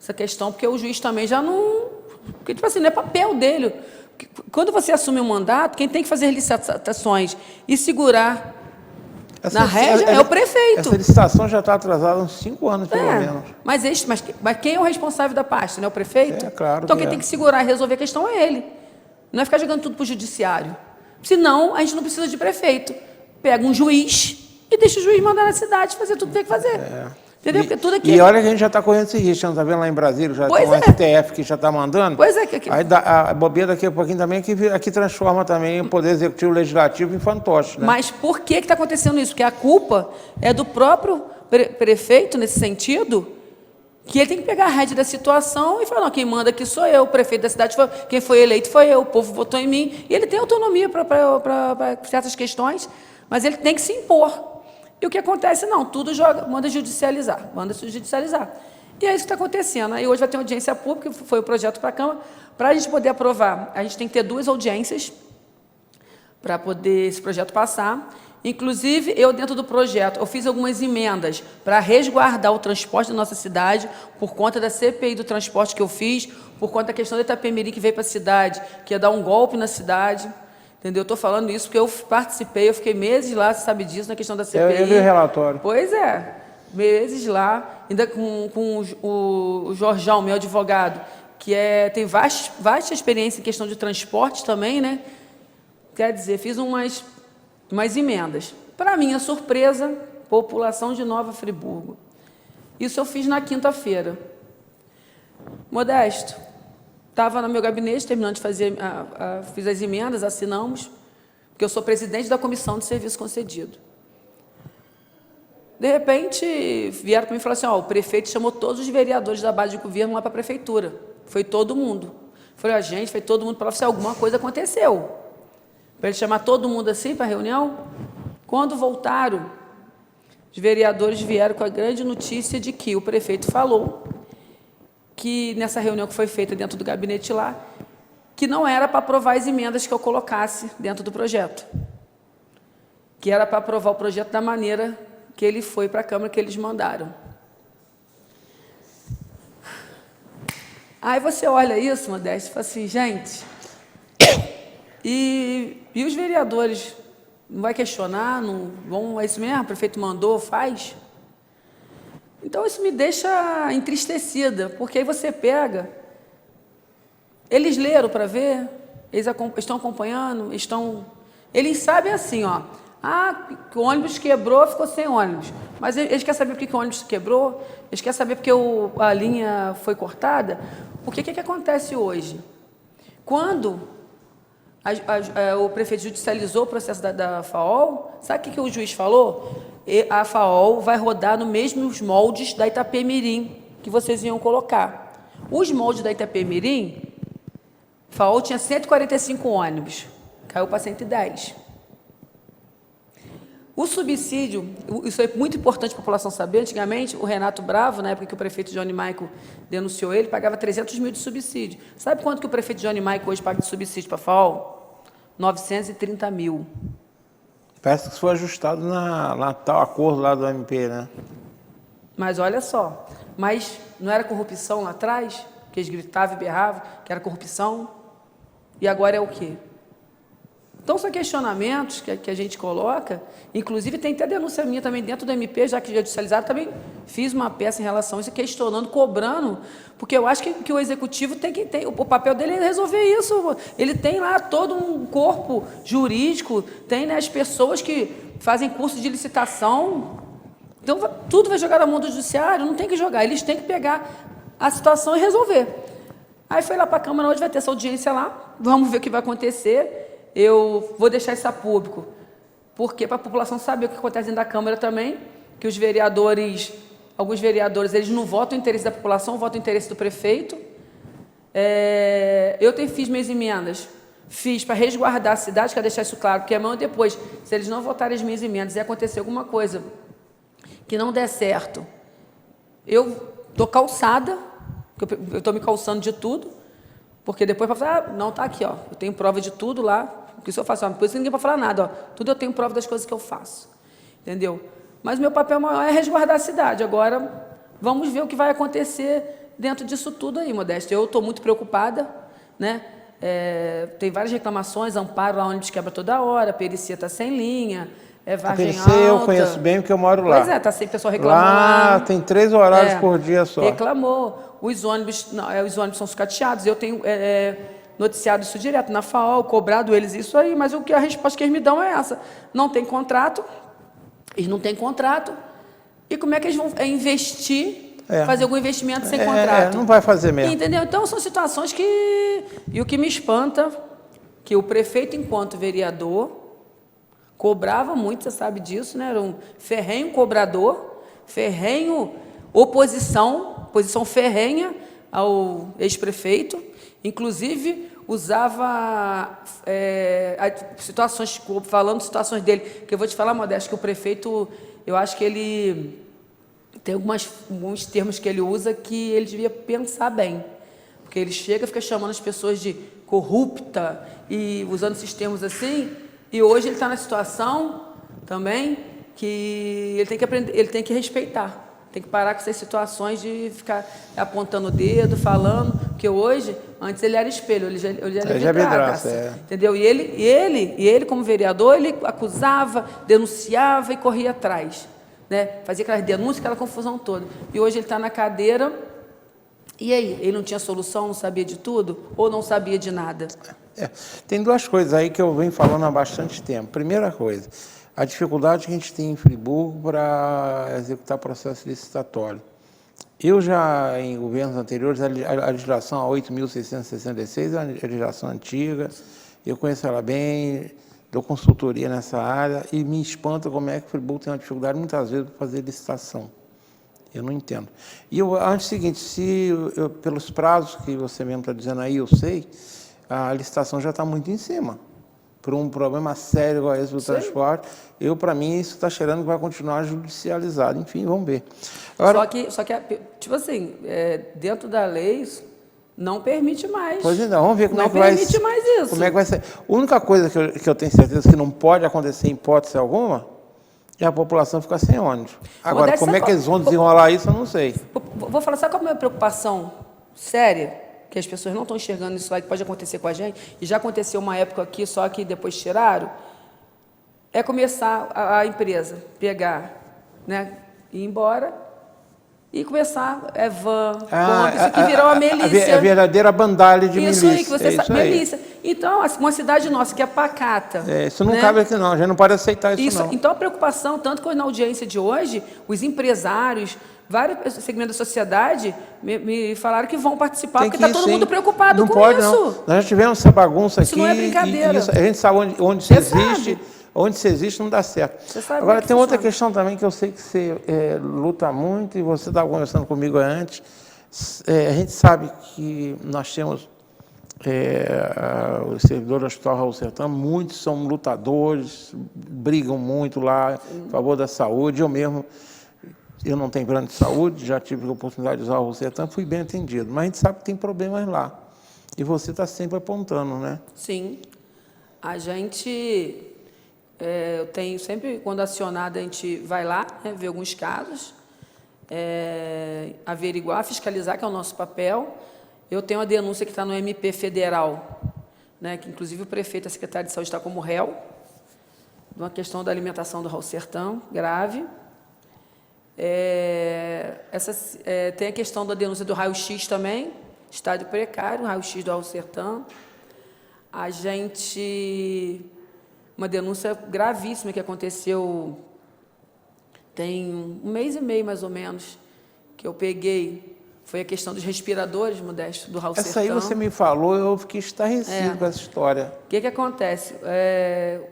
essa questão, porque o juiz também já não... Porque, tipo assim, não é papel dele. Quando você assume um mandato, quem tem que fazer licitações e segurar na rédea é o prefeito. Essa licitação já está atrasada há uns 5 anos, pelo menos. Mas quem é o responsável da pasta? Não é o prefeito? Claro. Então, quem tem que segurar e resolver a questão é ele. Não é ficar jogando tudo para o judiciário. Senão, a gente não precisa de prefeito. Pega um juiz e deixa o juiz mandar na cidade fazer tudo que tem que fazer. Entendeu? Porque tudo aqui... E olha que a gente já está correndo esse risco, não está vendo lá em Brasília, já tem um STF que já está mandando. Pois é. Aí a bobeira daqui a pouquinho também é que transforma também o Poder Executivo e Legislativo em fantoche, né? Mas por que está acontecendo isso? Porque a culpa é do próprio prefeito, nesse sentido, que ele tem que pegar a rédea da situação e falar, não, quem manda aqui sou eu, o prefeito da cidade quem foi eleito foi eu, o povo votou em mim. E ele tem autonomia para certas questões, mas ele tem que se impor. E o que acontece? Não, tudo manda judicializar. E é isso que está acontecendo. Aí hoje vai ter uma audiência pública, foi o projeto para a Câmara. Para a gente poder aprovar, a gente tem que ter 2 audiências para poder esse projeto passar. Inclusive, eu dentro do projeto, eu fiz algumas emendas para resguardar o transporte da nossa cidade, por conta da CPI do transporte que eu fiz, por conta da questão do Itapemirim que veio para a cidade, que ia dar um golpe na cidade. Entendeu? Eu estou falando isso porque eu participei, eu fiquei meses lá, você sabe disso, na questão da CPI. Eu vi o relatório. Pois é, meses lá, ainda com o Jorjão, meu advogado, que tem vasta experiência em questão de transporte também, né? Quer dizer, fiz umas emendas. Para minha surpresa, população de Nova Friburgo. Isso eu fiz na quinta-feira. Modesto. Estava no meu gabinete, terminando de fazer, fiz as emendas, assinamos, porque eu sou presidente da Comissão de Serviço Concedido. De repente, vieram para mim e falaram assim, o prefeito chamou todos os vereadores da base de governo lá para a prefeitura. Foi todo mundo. Foi todo mundo para falar se alguma coisa aconteceu. Para ele chamar todo mundo assim para a reunião. Quando voltaram, os vereadores vieram com a grande notícia de que o prefeito falou que nessa reunião que foi feita dentro do gabinete lá, que não era para aprovar as emendas que eu colocasse dentro do projeto, que era para aprovar o projeto da maneira que ele foi para a Câmara, que eles mandaram. Aí você olha isso, Modesto, e fala assim, gente, e os vereadores não vai questionar, não vão, é isso mesmo, o prefeito mandou, faz? Então, isso me deixa entristecida, porque aí você pega... Eles leram para ver, eles estão acompanhando, eles sabem assim, Ah, que o ônibus quebrou, ficou sem ônibus. Mas eles querem saber por que o ônibus quebrou, eles querem saber por que a linha foi cortada. O que acontece hoje? Quando o prefeito judicializou o processo da FAOL, sabe o que o juiz falou? A FAOL vai rodar nos mesmos moldes da Itapemirim que vocês iam colocar. Os moldes da Itapemirim, FAOL tinha 145 ônibus, caiu para 110. O subsídio, isso é muito importante para a população saber, antigamente o Renato Bravo, na época que o prefeito Johnny Maico denunciou ele, pagava 300 mil de subsídio. Sabe quanto que o prefeito Johnny Maico hoje paga de subsídio para a FAOL? 930 mil. Parece que isso foi ajustado na tal acordo lá do MP, né? Mas olha só, mas não era corrupção lá atrás? Que eles gritavam e berravam que era corrupção? E agora é o quê? Então, são questionamentos que a gente coloca, inclusive tem até denúncia minha também dentro do MP, já que judicializado, também fiz uma peça em relação a isso, questionando, cobrando, porque eu acho que o executivo o papel dele é resolver isso. Ele tem lá todo um corpo jurídico, tem, né, as pessoas que fazem curso de licitação, então tudo vai jogar na mão do judiciário, não tem que jogar, eles têm que pegar a situação e resolver. Aí foi lá para a Câmara, hoje vai ter essa audiência lá, vamos ver o que vai acontecer. Eu vou deixar isso a público, porque para a população saber o que acontece dentro da Câmara também, que os vereadores, alguns vereadores, eles não votam o interesse da população, votam o interesse do prefeito. Eu fiz minhas emendas, fiz para resguardar a cidade, quero deixar isso claro, porque amanhã ou depois, se eles não votarem as minhas emendas e acontecer alguma coisa que não der certo, eu estou calçada, eu estou me calçando de tudo, porque depois para falar, não, está aqui, ó, eu tenho prova de tudo lá, que isso eu faço, por isso ninguém pode falar nada, ó, tudo eu tenho prova das coisas que eu faço, entendeu? Mas meu papel maior é resguardar a cidade. Agora, vamos ver o que vai acontecer dentro disso tudo aí, Modéstia. Eu estou muito preocupada, né? Tem várias reclamações, amparo lá ônibus quebra toda hora, a perícia está sem linha, vargem alta. Eu conheço bem porque eu moro lá. Pois é, está sempre pessoal reclamando lá. Tem 3 horários por dia só. Reclamou. Os ônibus são sucateados, eu tenho noticiado isso direto na FAOL, cobrado eles isso aí, mas a resposta que eles me dão é essa. Não tem contrato, eles não têm contrato, e como é que eles vão investir, fazer algum investimento sem contrato? Não vai fazer mesmo. Entendeu? Então, são situações que... E o que me espanta, que o prefeito, enquanto vereador, cobrava muito, você sabe disso, né? Era um ferrenho cobrador, ferrenho oposição ferrenha ao ex-prefeito, inclusive usava situações, falando de situações dele, que eu vou te falar, Modesto, que o prefeito, eu acho que ele tem alguns termos que ele usa que ele devia pensar bem, porque ele chega e fica chamando as pessoas de corrupta e usando esses termos assim, e hoje ele está na situação também que ele tem que aprender, ele tem que respeitar. Tem que parar com essas situações de ficar apontando o dedo, falando, porque hoje, antes ele era espelho, ele era vidraça, entendeu? E ele, como vereador, ele acusava, denunciava e corria atrás, né? Fazia aquelas denúncias, aquela confusão toda. E hoje ele está na cadeira, e aí? Ele não tinha solução, não sabia de tudo? Ou não sabia de nada? Tem 2 coisas aí que eu venho falando há bastante tempo. Primeira coisa, a dificuldade que a gente tem em Friburgo para executar processo licitatório. Eu já, em governos anteriores, a legislação a 8.666 é uma legislação antiga, eu conheço ela bem, dou consultoria nessa área e me espanta como é que Friburgo tem uma dificuldade, muitas vezes, para fazer licitação. Eu não entendo. E eu acho o seguinte, pelos prazos que você mesmo está dizendo aí, eu sei, a licitação já está muito em cima. Por um problema sério igual esse do transporte, para mim, isso está cheirando que vai continuar judicializado. Enfim, vamos ver. Agora, só que tipo assim, dentro da lei, não permite mais. Pois então, vamos ver como é que vai... Não permite mais isso. Como é que vai ser. A única coisa que eu tenho certeza que não pode acontecer em hipótese alguma é a população ficar sem ônibus. Agora, como é que eles vão desenrolar isso, eu não sei. Vou falar, sabe qual é a minha preocupação séria? Que as pessoas não estão enxergando isso aí, que pode acontecer com a gente, e já aconteceu uma época aqui, só que depois tiraram, é começar a empresa pegar, né, ir embora e começar, van, isso que virou uma milícia. A verdadeira bandalha de milícia. Isso aí, que você sabe, milícia. Então, uma cidade nossa que é pacata. Isso não né? cabe aqui não, a gente não pode aceitar isso não. Então, a preocupação, tanto que na audiência de hoje, os empresários, vários segmentos da sociedade me falaram que vão participar, Tem porque está todo sim. mundo preocupado não com pode, isso. Não. Nós já tivemos essa bagunça aqui. Isso não é brincadeira. A gente sabe onde se Você existe. sabe. Onde se existe não dá certo. Você sabe Agora, como tem que outra funciona. questão também que eu sei que você luta muito, e você estava conversando comigo antes. A gente sabe que nós temos os servidores do Hospital Raul Sertã, muitos são lutadores, brigam muito lá em favor da saúde. Eu mesmo, eu não tenho plano de saúde, já tive a oportunidade de usar o Raul Sertã, fui bem atendido. Mas a gente sabe que tem problemas lá. E você está sempre apontando, né? Sim. A gente... eu tenho sempre, quando acionada, a gente vai lá, né, ver alguns casos, averiguar, fiscalizar, que é o nosso papel. Eu tenho uma denúncia que está no MP federal, né, que inclusive o prefeito e a secretária de saúde está como réu, de uma questão da alimentação do Raul Sertã, grave. Tem a questão da denúncia do raio-x também, estádio precário, raio-x do Raul Sertã. A gente... Uma denúncia gravíssima que aconteceu tem um mês e meio, mais ou menos, que eu peguei. Foi a questão dos respiradores, Modesto, do Raul Sertã. Essa aí você me falou, eu fiquei estarrecido com essa história. O que acontece?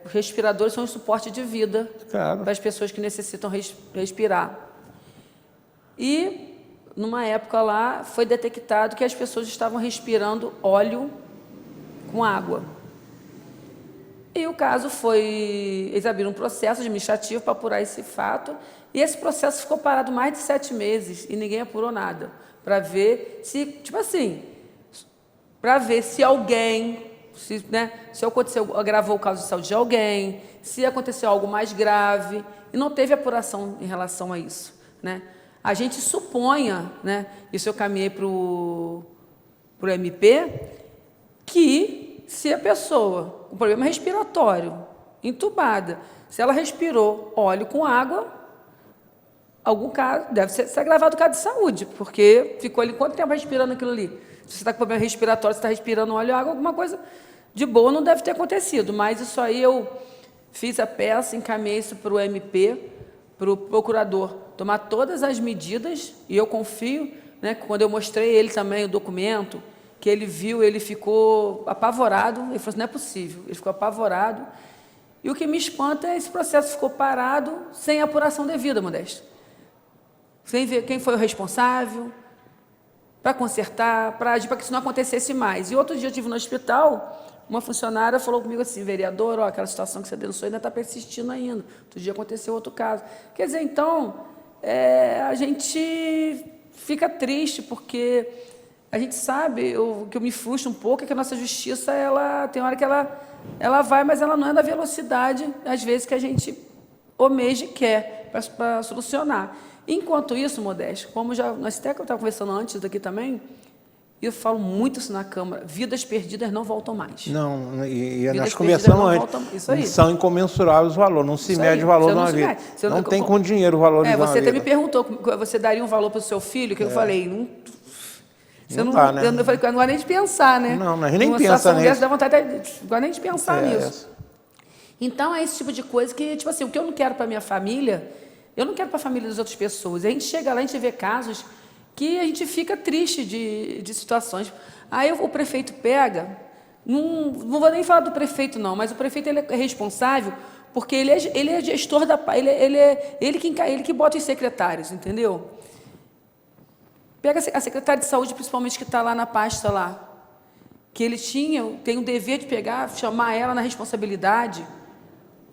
Os respiradores são um suporte de vida para as pessoas que necessitam respirar. E, numa época lá, foi detectado que as pessoas estavam respirando óleo com água. E o caso foi... Eles abriram um processo administrativo para apurar esse fato, e esse processo ficou parado mais de 7 meses, e ninguém apurou nada, para ver se, tipo assim, para ver se alguém, se aconteceu, agravou o caso de saúde de alguém, se aconteceu algo mais grave, e não teve apuração em relação a isso, né? A gente suponha, né, isso eu caminhei para o MP, que se a pessoa com problema respiratório, entubada, se ela respirou óleo com água, algum caso, deve ser agravado o caso de saúde, porque ficou ali quanto tempo respirando aquilo ali? Se você está com problema respiratório, você está respirando óleo e água, alguma coisa de boa não deve ter acontecido, mas isso aí eu fiz a peça, encaminhei isso para o MP, para o procurador tomar todas as medidas, e eu confio, né, quando eu mostrei ele também o documento, que ele viu, ele ficou apavorado, ele falou assim, não é possível, ele ficou apavorado, e o que me espanta é esse processo ficou parado sem apuração devida, Modesto, sem ver quem foi o responsável, para consertar, para agir, para que isso não acontecesse mais. E outro dia eu estive no hospital, uma funcionária falou comigo assim, vereador, aquela situação que você denunciou ainda está persistindo ainda, outro dia aconteceu outro caso. Quer dizer, então, a gente fica triste, porque... A gente sabe, o que eu me frustro um pouco é que a nossa justiça, tem hora que ela vai, mas ela não é da velocidade, às vezes, que a gente almeja e quer para solucionar. Enquanto isso, Modesto, como nós até que eu estava conversando antes daqui também, eu falo muito isso na Câmara, vidas perdidas não voltam mais. Não, e nós Vidas conversamos perdidas não antes, voltam, isso aí. são incomensuráveis os valores, não se mede o valor de uma vida. Não tem com dinheiro o valor de uma vida. Você até me perguntou, você daria um valor para o seu filho, que eu falei, não dá, né? Eu falei, não gosto nem de pensar, né? Não, a gente nem pensa nisso. Dá vontade de, não gosto nem de pensar nisso. Então, é esse tipo de coisa que, tipo assim, o que eu não quero para minha família, eu não quero para a família das outras pessoas. A gente chega lá, a gente vê casos que a gente fica triste de situações. Aí o prefeito pega, não vou nem falar do prefeito não, mas o prefeito ele é responsável porque ele é gestor da... Ele que bota os secretários, entendeu? Pega a secretária de saúde, principalmente, que está lá na pasta lá, que ele tem o dever de pegar, chamar ela na responsabilidade,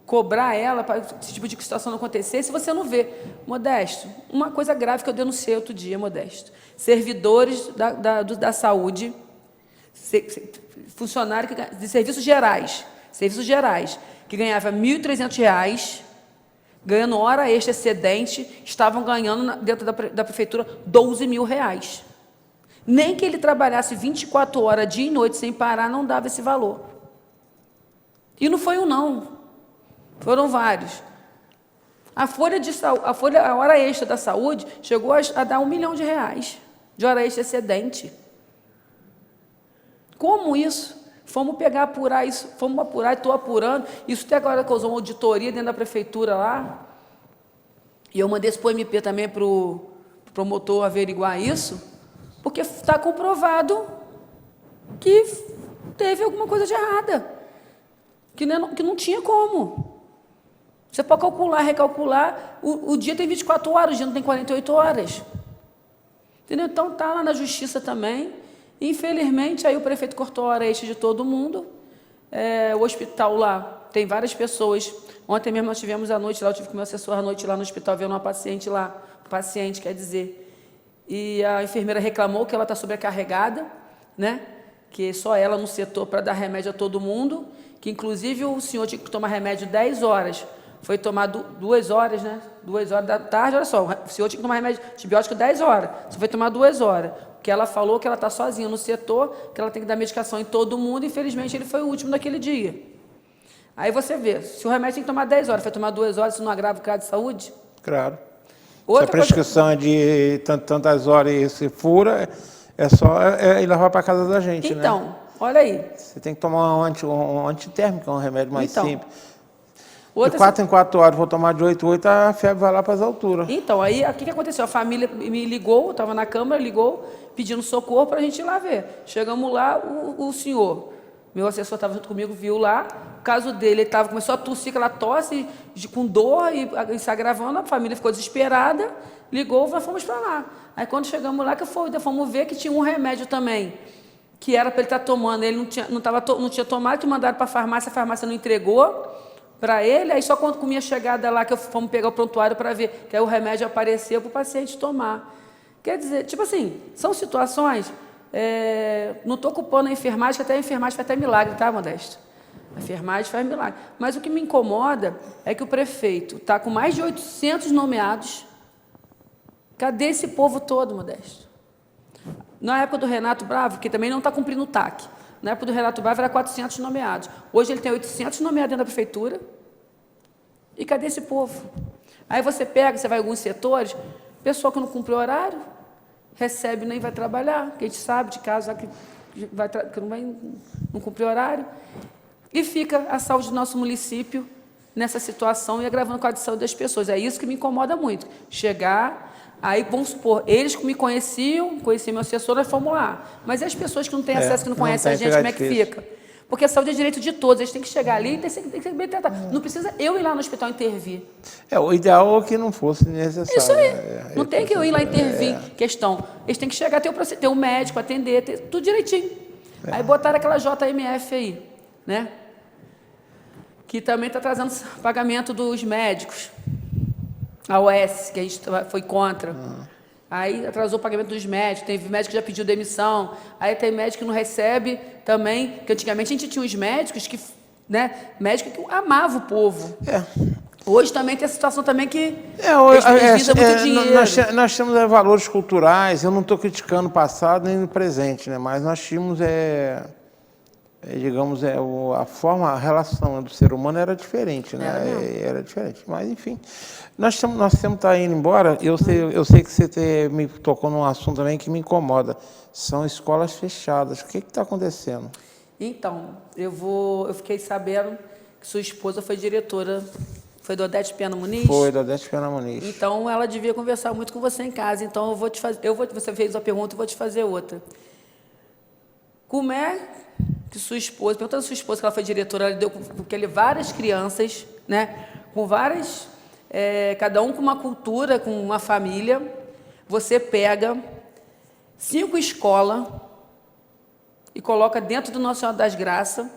cobrar ela para esse tipo de situação não acontecer, se você não vê. Modesto, uma coisa grave que eu denunciei outro dia, Modesto, servidores da saúde, funcionários de serviços gerais, que ganhavam R$ 1.300, ganhando hora extra excedente, estavam ganhando dentro da prefeitura R$ 12.000. Nem que ele trabalhasse 24 horas, dia e noite, sem parar, não dava esse valor. E não foi um não, foram vários. A hora extra da saúde chegou a dar R$ 1 milhão de hora extra excedente. Como isso? Fomos pegar, apurar isso, fomos apurar, estou apurando. Isso até agora causou uma auditoria dentro da prefeitura lá. E eu mandei esse MP também para o promotor averiguar isso, porque está comprovado que teve alguma coisa de errada, que não tinha como. Você pode calcular, recalcular, o dia tem 24 horas, o dia não tem 48 horas. Entendeu? Então, está lá na justiça também. Infelizmente, aí o prefeito cortou a hora extra de todo mundo. O hospital lá tem várias pessoas. Ontem mesmo nós tivemos à noite lá, eu tive com o meu assessor à noite lá no hospital, vendo uma paciente lá, quer dizer. E a enfermeira reclamou que ela está sobrecarregada, né? Que só ela no setor para dar remédio a todo mundo, que inclusive o senhor tinha que tomar remédio 10 horas. Foi tomar 2 horas, né? 2 horas da tarde, olha só, o senhor tinha que tomar remédio antibiótico 10 horas, só foi tomar 2 horas. Porque ela falou que ela está sozinha no setor, que ela tem que dar medicação em todo mundo, e infelizmente ele foi o último naquele dia. Aí você vê, se o remédio tem que tomar 10 horas, foi tomar 2 horas, isso não agrava o caso de saúde? Claro. Outra se a prescrição é de tantas horas e se fura, é só ir levar para casa da gente, então, né? Olha aí. Você tem que tomar um antitérmico, um remédio mais simples. De Outra 4 em 4 horas, vou tomar de 8 em 8, a febre vai lá para as alturas. Então, aí, o que aconteceu? A família me ligou, eu estava na Câmara, ligou, pedindo socorro para a gente ir lá ver. Chegamos lá, o senhor, meu assessor estava junto comigo, viu lá, o caso dele, ele começou a tossir, aquela tosse, com dor, e se agravando, a família ficou desesperada, ligou, nós fomos para lá. Aí, quando chegamos lá, fomos ver que tinha um remédio também, que era para ele estar tomando, ele não tinha tomado, que mandaram para a farmácia não entregou para ele, aí só quando com minha chegada lá, que fomos pegar o prontuário para ver, que aí o remédio apareceu para o paciente tomar. Quer dizer, tipo assim, são situações, não estou culpando a enfermagem, que até a enfermagem faz até milagre, tá, Modesto? A enfermagem faz milagre. Mas o que me incomoda é que o prefeito está com mais de 800 nomeados. Cadê esse povo todo, Modesto? Na época do Renato Bravo, que também não está cumprindo o TAC, na época do Renato Bravo era 400 nomeados. Hoje ele tem 800 nomeados dentro da prefeitura. E cadê esse povo? Aí você vai em alguns setores, pessoa que não cumpre o horário, recebe nem vai trabalhar, que a gente sabe de casos que não cumpre o horário, e fica a saúde do nosso município nessa situação e agravando o quadro de saúde das pessoas. É isso que me incomoda muito. Chegar, aí vamos supor, eles que me conheciam meu assessor, nós fomos lá. Mas e as pessoas que não têm acesso, que não conhecem a gente, como é que fica? Porque a saúde é direito de todos, eles têm que chegar ali e tem que ser bem tratado. Não precisa eu ir lá no hospital intervir. O ideal é que não fosse necessário. Isso aí. Não tem que eu ir lá intervir. Questão. Eles têm que chegar, ter um médico, atender, ter tudo direitinho. Aí botaram aquela JMF aí, né? Que também está trazendo pagamento dos médicos. A OS, que a gente foi contra. Aí atrasou o pagamento dos médicos, teve médico que já pediu demissão, aí tem médico que não recebe também, que antigamente a gente tinha os médicos que, né, médico que amava o povo. Hoje também tem a situação também que eles visam muito dinheiro. Nós temos valores culturais, eu não estou criticando o passado nem o presente, né, mas nós tínhamos, digamos, a forma, a relação do ser humano era diferente, né? Era diferente, mas enfim. Nós temos que estar indo embora. Eu sei que você me tocou num assunto também que me incomoda. São escolas fechadas. O que está acontecendo? Então, eu fiquei sabendo que sua esposa foi diretora. Foi do Odete Pena Muniz? Foi, do Odete Pena Muniz. Então, ela devia conversar muito com você em casa. Então, você fez uma pergunta, eu vou te fazer outra. Como é que sua esposa, perguntando a sua esposa que ela foi diretora, ela deu com várias crianças, né, com várias, cada um com uma cultura, com uma família, você pega 5 escolas e coloca dentro do Nossa Senhora das Graças,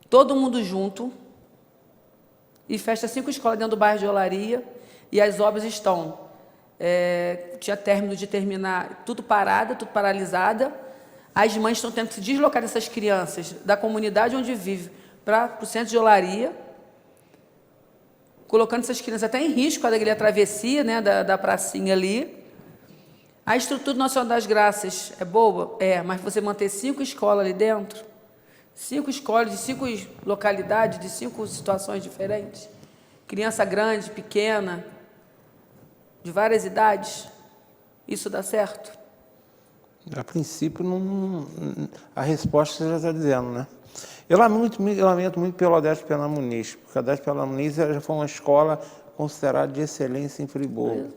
todo mundo junto, e fecha 5 escolas dentro do bairro de Olaria, e as obras estão, tinha término de terminar, tudo parada, tudo paralisada. As mães estão tendo que se deslocar dessas crianças da comunidade onde vive para o centro de Olaria, colocando essas crianças até em risco com a travessia, né, da pracinha ali. A estrutura do Nossa Senhora das Graças é boa? Mas você manter 5 escolas ali dentro, 5 escolas de 5 localidades, de 5 situações diferentes, criança grande, pequena, de várias idades, isso dá certo? A princípio, a resposta você já está dizendo, né? Eu lamento muito pelo Odete Pena Muniz, porque a Odete Pena Muniz já foi uma escola considerada de excelência em Friburgo.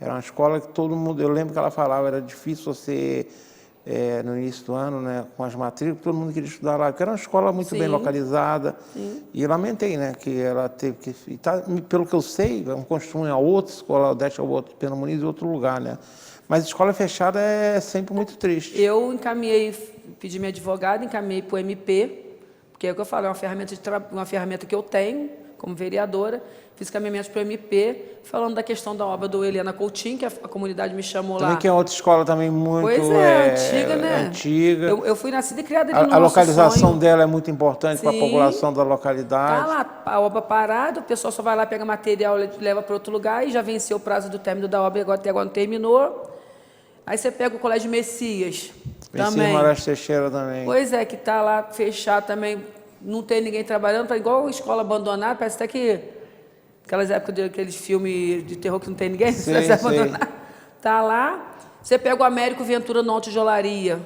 Era uma escola que todo mundo... Eu lembro que ela falava, era difícil você, no início do ano, né, com as matrículas, todo mundo queria estudar lá, porque era uma escola muito bem localizada. Sim. E eu lamentei, né, que ela teve que... pelo que eu sei, vamos construir a outra escola, a Odete Pena Muniz, em outro lugar, né? Mas escola fechada é sempre muito triste. Eu pedi minha advogada, encaminhei para o MP, porque é o que eu falo, é uma ferramenta que eu tenho como vereadora. Fiz caminhamentos para o MP, falando da questão da obra do Helena Coutinho, que a comunidade me chamou também lá. Que é outra escola também muito... Pois é, antiga, né? Antiga. Eu fui nascida e criada ali no A localização sonho. dela é muito importante para a população da localidade. Está lá, a obra parada, o pessoal só vai lá, pega material, leva para outro lugar, e já venceu o prazo do término da obra, até agora não terminou. Aí você pega o Colégio Messias, também. Moraes Teixeira também. Pois é, que está lá fechado também, não tem ninguém trabalhando, tá igual escola abandonada, parece até que aquelas épocas daqueles filmes de terror que não tem ninguém, Sei. Está lá. Você pega o Américo Ventura no Alto de Olaria,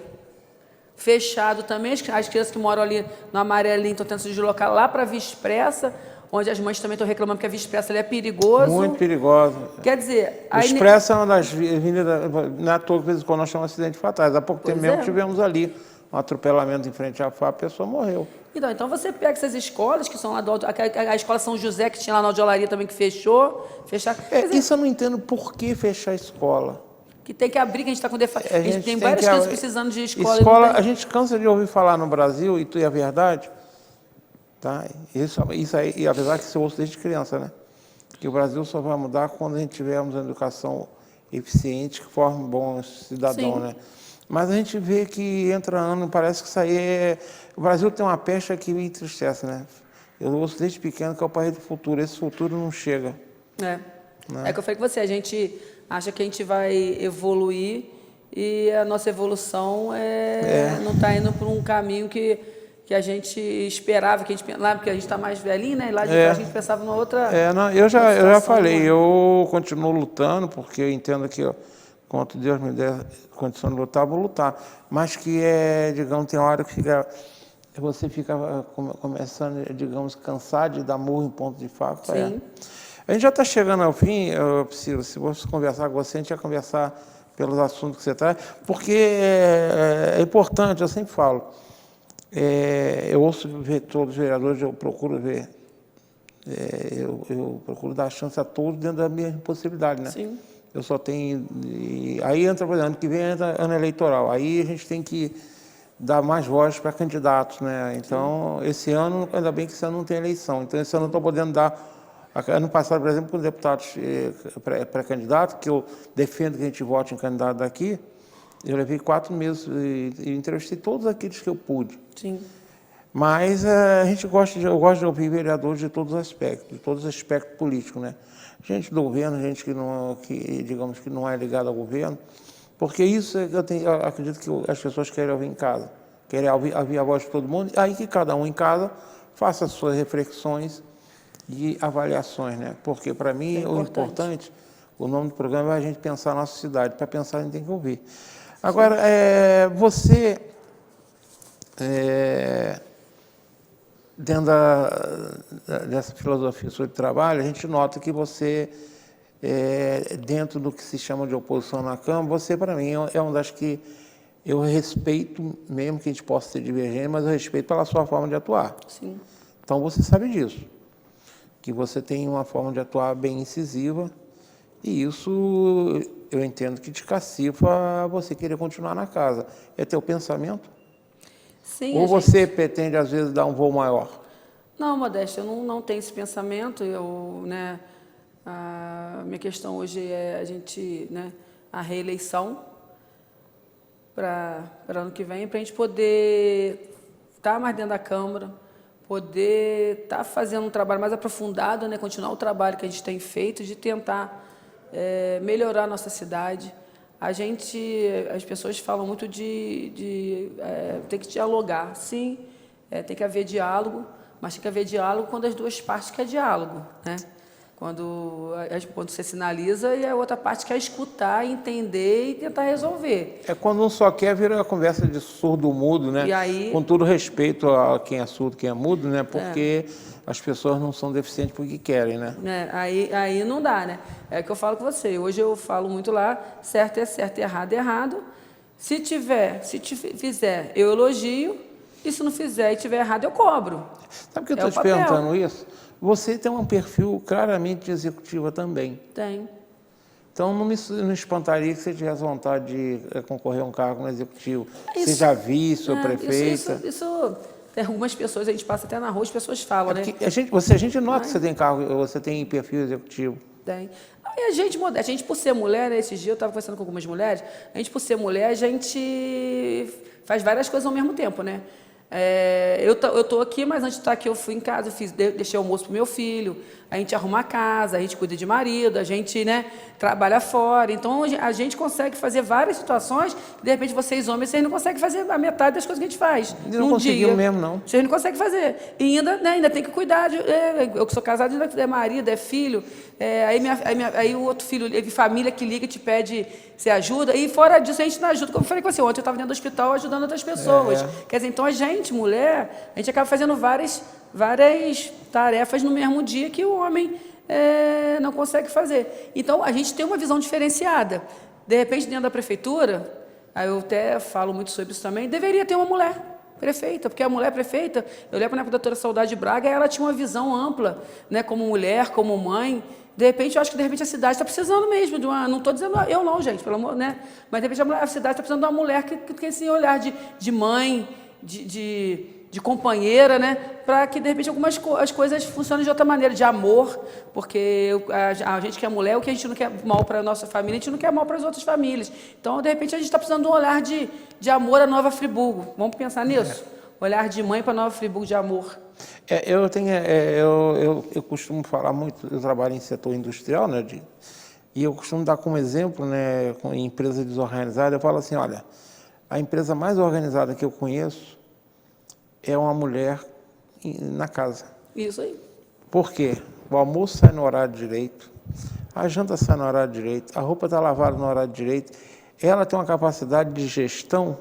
fechado também, as crianças que moram ali no Amarelinho estão tentando se deslocar lá para a Via Expressa, onde as mães também estão reclamando que a Via Expressa ali é perigoso. Muito perigosa. Quer dizer... A Expressa é uma das avenidas, não é à toa que, de vez em quando, nós chamamos de acidente fatais. Há pouco tempo mesmo tivemos ali um atropelamento em frente à FAP, a pessoa morreu. Então você pega essas escolas que são lá do Alto... A escola São José, que tinha lá na Alto de Olaria também, que fechou. Isso eu não entendo por que fechar a escola. Que tem que abrir, que a gente está com a gente tem várias crianças precisando de escola. A gente cansa de ouvir falar no Brasil, e tu é a verdade, tá? Isso aí, e apesar que isso eu ouço desde criança, né? Que o Brasil só vai mudar quando a gente tivermos uma educação eficiente, que forme bons cidadãos, né? Mas a gente vê que entra ano, parece que isso aí é... O Brasil tem uma peste que me entristece, né? Eu ouço desde pequeno que é o país do futuro. Esse futuro não chega. É que eu falei com você, a gente acha que a gente vai evoluir e a nossa evolução não está indo por um caminho que a gente esperava, lá porque a gente está mais velhinho, né? E lá de trás a gente pensava numa outra... eu já falei, eu continuo lutando, porque eu entendo que, quanto Deus me der condição de lutar, vou lutar. Mas que digamos, tem hora que você fica começando, digamos, cansado de dar murro em ponto de faca. Sim. A gente já está chegando ao fim, Priscila, se você conversar com você, a gente vai conversar pelos assuntos que você traz, porque é importante, eu sempre falo, eu ouço ver todos os vereadores, eu procuro ver, eu procuro dar chance a todos dentro da minha possibilidade, né? Sim. Eu só tenho... Aí entra, por exemplo, ano que vem entra ano eleitoral, aí a gente tem que dar mais voz para candidatos, né? Então, esse ano, ainda bem que esse ano não tem eleição, então esse ano eu estou podendo dar... Ano passado, por exemplo, com deputados pré-candidatos, que eu defendo que a gente vote em candidato daqui, eu levei 4 meses e entrevistei todos aqueles que eu pude. Sim. Mas eu gosto de ouvir vereadores de todos os aspectos políticos, né? Gente do governo, gente digamos que não é ligada ao governo, porque isso eu acredito que as pessoas querem ouvir em casa, querem ouvir a voz de todo mundo, aí que cada um em casa faça as suas reflexões e avaliações, né? Porque, para mim, o importante, o nome do programa é a gente pensar na nossa cidade. Para pensar, a gente tem que ouvir. Agora, você, dentro dessa filosofia sobre trabalho, a gente nota que você, dentro do que se chama de oposição na Câmara, você, para mim, é uma das que eu respeito, mesmo que a gente possa ser divergente, mas eu respeito pela sua forma de atuar. Sim. Então, você sabe disso, que você tem uma forma de atuar bem incisiva, e isso eu entendo que te cacifa você querer continuar na casa. É teu pensamento? Sim. Ou você pretende, às vezes, dar um voo maior? Não, Modéstia, eu não tenho esse pensamento. A minha questão hoje é a reeleição para ano que vem, para a gente poder estar mais dentro da Câmara, poder estar fazendo um trabalho mais aprofundado, né? Continuar o trabalho que a gente tem feito, de tentar melhorar a nossa cidade. As pessoas falam muito de ter que dialogar. Sim, tem que haver diálogo, mas tem que haver diálogo quando as duas partes querem diálogo, né? Quando você sinaliza e a outra parte quer escutar, entender e tentar resolver. É quando um só quer, vira a conversa de surdo-mudo, né? E aí- Com todo respeito a quem é surdo, quem é mudo, né? Porque as pessoas não são deficientes porque querem, né? Aí não dá, né? É o que eu falo com você. Hoje eu falo muito lá, certo é certo, errado é errado. Se fizer, eu elogio. E se não fizer e tiver errado, eu cobro. Sabe por que eu É estou o te papel. perguntando isso? Você tem um perfil claramente de executiva também. Tem. Então, não espantaria que você tivesse vontade de concorrer a um cargo no executivo. Isso- Seja vice ou prefeita. Isso tem algumas pessoas, a gente passa até na rua, as pessoas falam, né? Porque a gente nota que você tem cargo, você tem perfil executivo. Tem. E a gente, por ser mulher, né, esses dias eu estava conversando com algumas mulheres, a gente, por ser mulher, a gente faz várias coisas ao mesmo tempo, né? Eu estou aqui, mas antes de estar aqui eu fui em casa, deixei almoço para o meu filho, a gente arruma a casa, a gente cuida de marido, a gente, né, trabalha fora. Então, a gente consegue fazer várias situações que, de repente, vocês homens, vocês não conseguem fazer a metade das coisas que a gente faz. E não conseguimos mesmo, não. Vocês não conseguem fazer. E ainda tem que cuidar. Eu que sou casado, ainda é marido, é filho. Aí o outro filho, família que liga e te pede, você ajuda. E fora disso, a gente não ajuda. Como eu falei com você ontem, eu estava dentro do hospital ajudando outras pessoas. Quer dizer, então a gente, mulher, a gente acaba fazendo várias tarefas no mesmo dia que o homem não consegue fazer. Então, a gente tem uma visão diferenciada. De repente, dentro da prefeitura, aí eu até falo muito sobre isso também, deveria ter uma mulher prefeita, porque a mulher prefeita, eu lembro para a doutora Saudade Braga, ela tinha uma visão ampla, né, como mulher, como mãe. De repente, eu acho que a cidade está precisando mesmo de uma... Não estou dizendo eu não, gente, pelo amor, né? Mas, de repente, a cidade está precisando de uma mulher que tem esse olhar de mãe, de companheira, né? Para que, de repente, as coisas funcionem de outra maneira, de amor, porque a gente que é mulher, o que a gente não quer mal para a nossa família, a gente não quer mal para as outras famílias. Então, de repente, a gente está precisando de um olhar de amor à Nova Friburgo. Vamos pensar nisso? Olhar de mãe para Nova Friburgo de amor. Eu costumo falar muito, eu trabalho em setor industrial, né? E eu costumo dar como exemplo, né, com empresa desorganizada, eu falo assim, olha, a empresa mais organizada que eu conheço é uma mulher na casa. Isso aí. Por quê? O almoço sai no horário direito, a janta sai no horário direito, a roupa está lavada no horário direito. Ela tem uma capacidade de gestão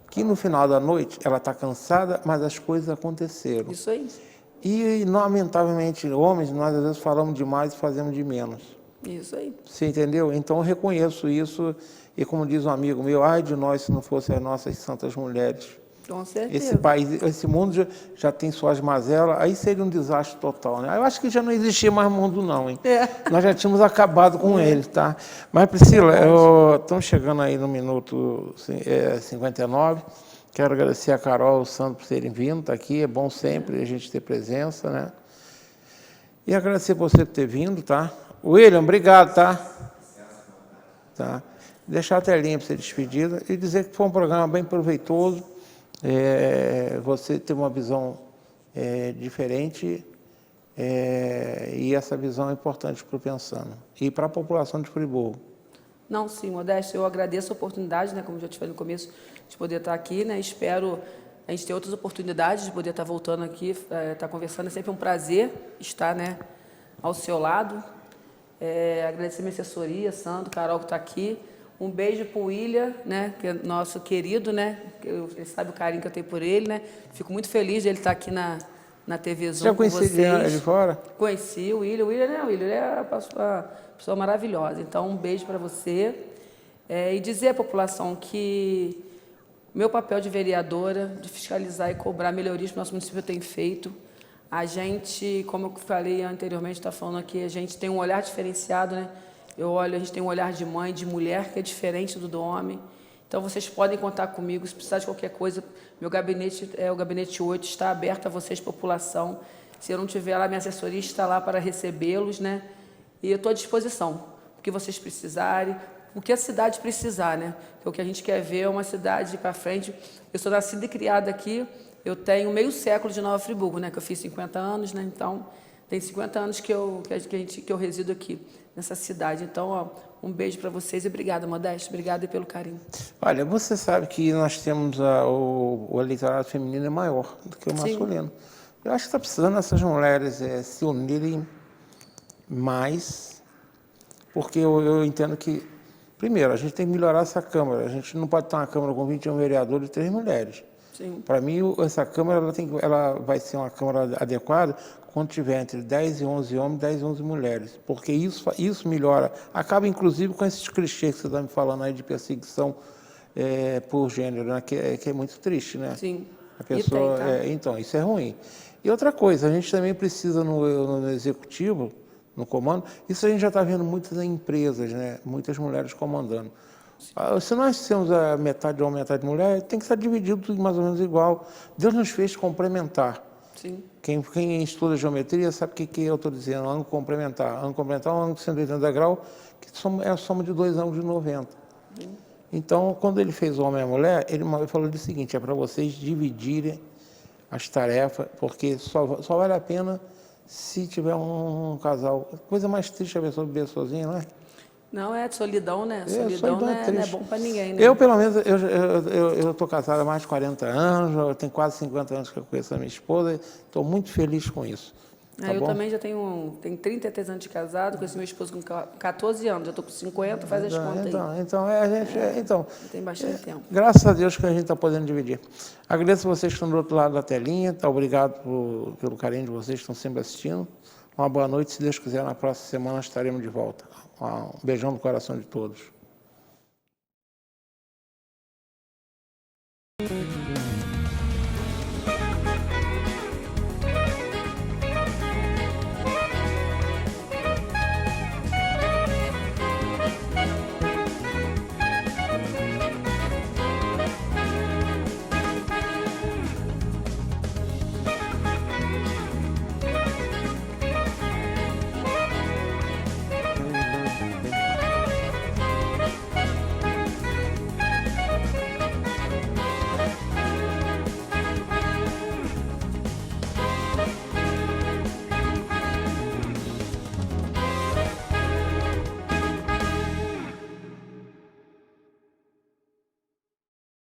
que no final da noite ela está cansada, mas as coisas aconteceram. Isso aí. E, lamentavelmente, homens, nós às vezes falamos demais e fazemos de menos. Isso aí. Você entendeu? Então, eu reconheço isso e, como diz um amigo meu, ai de nós se não fossem as nossas santas mulheres. Com certeza. Esse país, esse mundo já tem suas mazelas, aí seria um desastre total, né? Eu acho que já não existia mais mundo não, hein? Nós já tínhamos acabado com ele, tá? Mas, Priscila, estamos chegando aí no minuto 59. Quero agradecer a Carol e o Sandro por terem vindo, tá aqui. É bom sempre a gente ter presença, né? E agradecer você por ter vindo, tá? William, obrigado, tá? Deixar a telinha para ser despedida e dizer que foi um programa bem proveitoso. Você tem uma visão diferente e essa visão é importante para o Pensando e para a população de Friburgo. Não, sim, Modesto, eu agradeço a oportunidade, né, como eu já te falei no começo, de poder estar aqui, né, espero a gente ter outras oportunidades de poder estar voltando aqui, estar conversando, é sempre um prazer estar, né, ao seu lado. Agradecer a minha assessoria, Sandro, Carol, que está aqui. Um beijo para o William, né, que é nosso querido, né, ele sabe o carinho que eu tenho por ele, né, fico muito feliz de ele estar aqui na TV Zoom com vocês. Já conheci ele de fora? Conheci o William, ele é uma pessoa maravilhosa, então um beijo para você e dizer à população que meu papel de vereadora, de fiscalizar e cobrar melhorias que o nosso município tem feito. A gente, como eu falei anteriormente, está falando aqui, a gente tem um olhar diferenciado, né? A gente tem um olhar de mãe, de mulher, que é diferente do homem. Então, vocês podem contar comigo, se precisar de qualquer coisa, meu gabinete, o Gabinete 8, está aberto a vocês, população. Se eu não estiver lá, minha assessoria está lá para recebê-los, né? E eu estou à disposição, o que vocês precisarem, o que a cidade precisar, né? Porque o que a gente quer ver é uma cidade para frente. Eu sou nascida e criada aqui, eu tenho meio século de Nova Friburgo, né? Que eu fiz 50 anos, né? Então, tem 50 anos que eu resido aqui, nessa cidade. Então, um beijo para vocês e obrigada, Modesto. Obrigada pelo carinho. Olha, você sabe que nós temos o eleitorado feminino é maior do que o masculino. Eu acho que está precisando essas mulheres se unirem Mas, porque eu entendo que, primeiro, a gente tem que melhorar essa Câmara. A gente não pode ter uma Câmara com 21 vereadores e 3 mulheres. Sim. Para mim, essa Câmara ela vai ser uma Câmara adequada quando tiver entre 10 e 11 homens, 10 e 11 mulheres. Porque isso melhora. Acaba, inclusive, com esses clichês que você está me falando aí de perseguição por gênero, né? que é muito triste, né? Sim. A pessoa, E tem, tá? então, isso é ruim. E outra coisa, a gente também precisa no executivo, no comando, isso a gente já está vendo muitas empresas, né? Muitas mulheres comandando. Se nós temos a metade homem, metade mulher, tem que ser dividido tudo mais ou menos igual. Deus nos fez complementar. Sim. Quem estuda geometria sabe o que eu estou dizendo, ângulo complementar. Ângulo complementar é um ângulo de 180 graus, que é a soma de 2 ângulos de 90. Então, quando ele fez o homem e a mulher, ele falou o seguinte, é para vocês dividirem as tarefas, porque só vale a pena se tiver um casal. Coisa mais triste a pessoa viver sozinha, não é? Não, é solidão, né? Solidão não é bom para ninguém, né? Eu, pelo menos, eu estou casado há mais de 40 anos, eu tenho quase 50 anos que eu conheço a minha esposa, estou muito feliz com isso. Tá eu bom? também já tenho 33 anos de casado, conheci meu esposo com 14 anos, já estou com 50, faz as contas aí. Tem bastante tempo. Graças a Deus que a gente está podendo dividir. Agradeço a vocês que estão do outro lado da telinha, obrigado pelo carinho de vocês que estão sempre assistindo. Uma boa noite, se Deus quiser, na próxima semana estaremos de volta. Um beijão no coração de todos.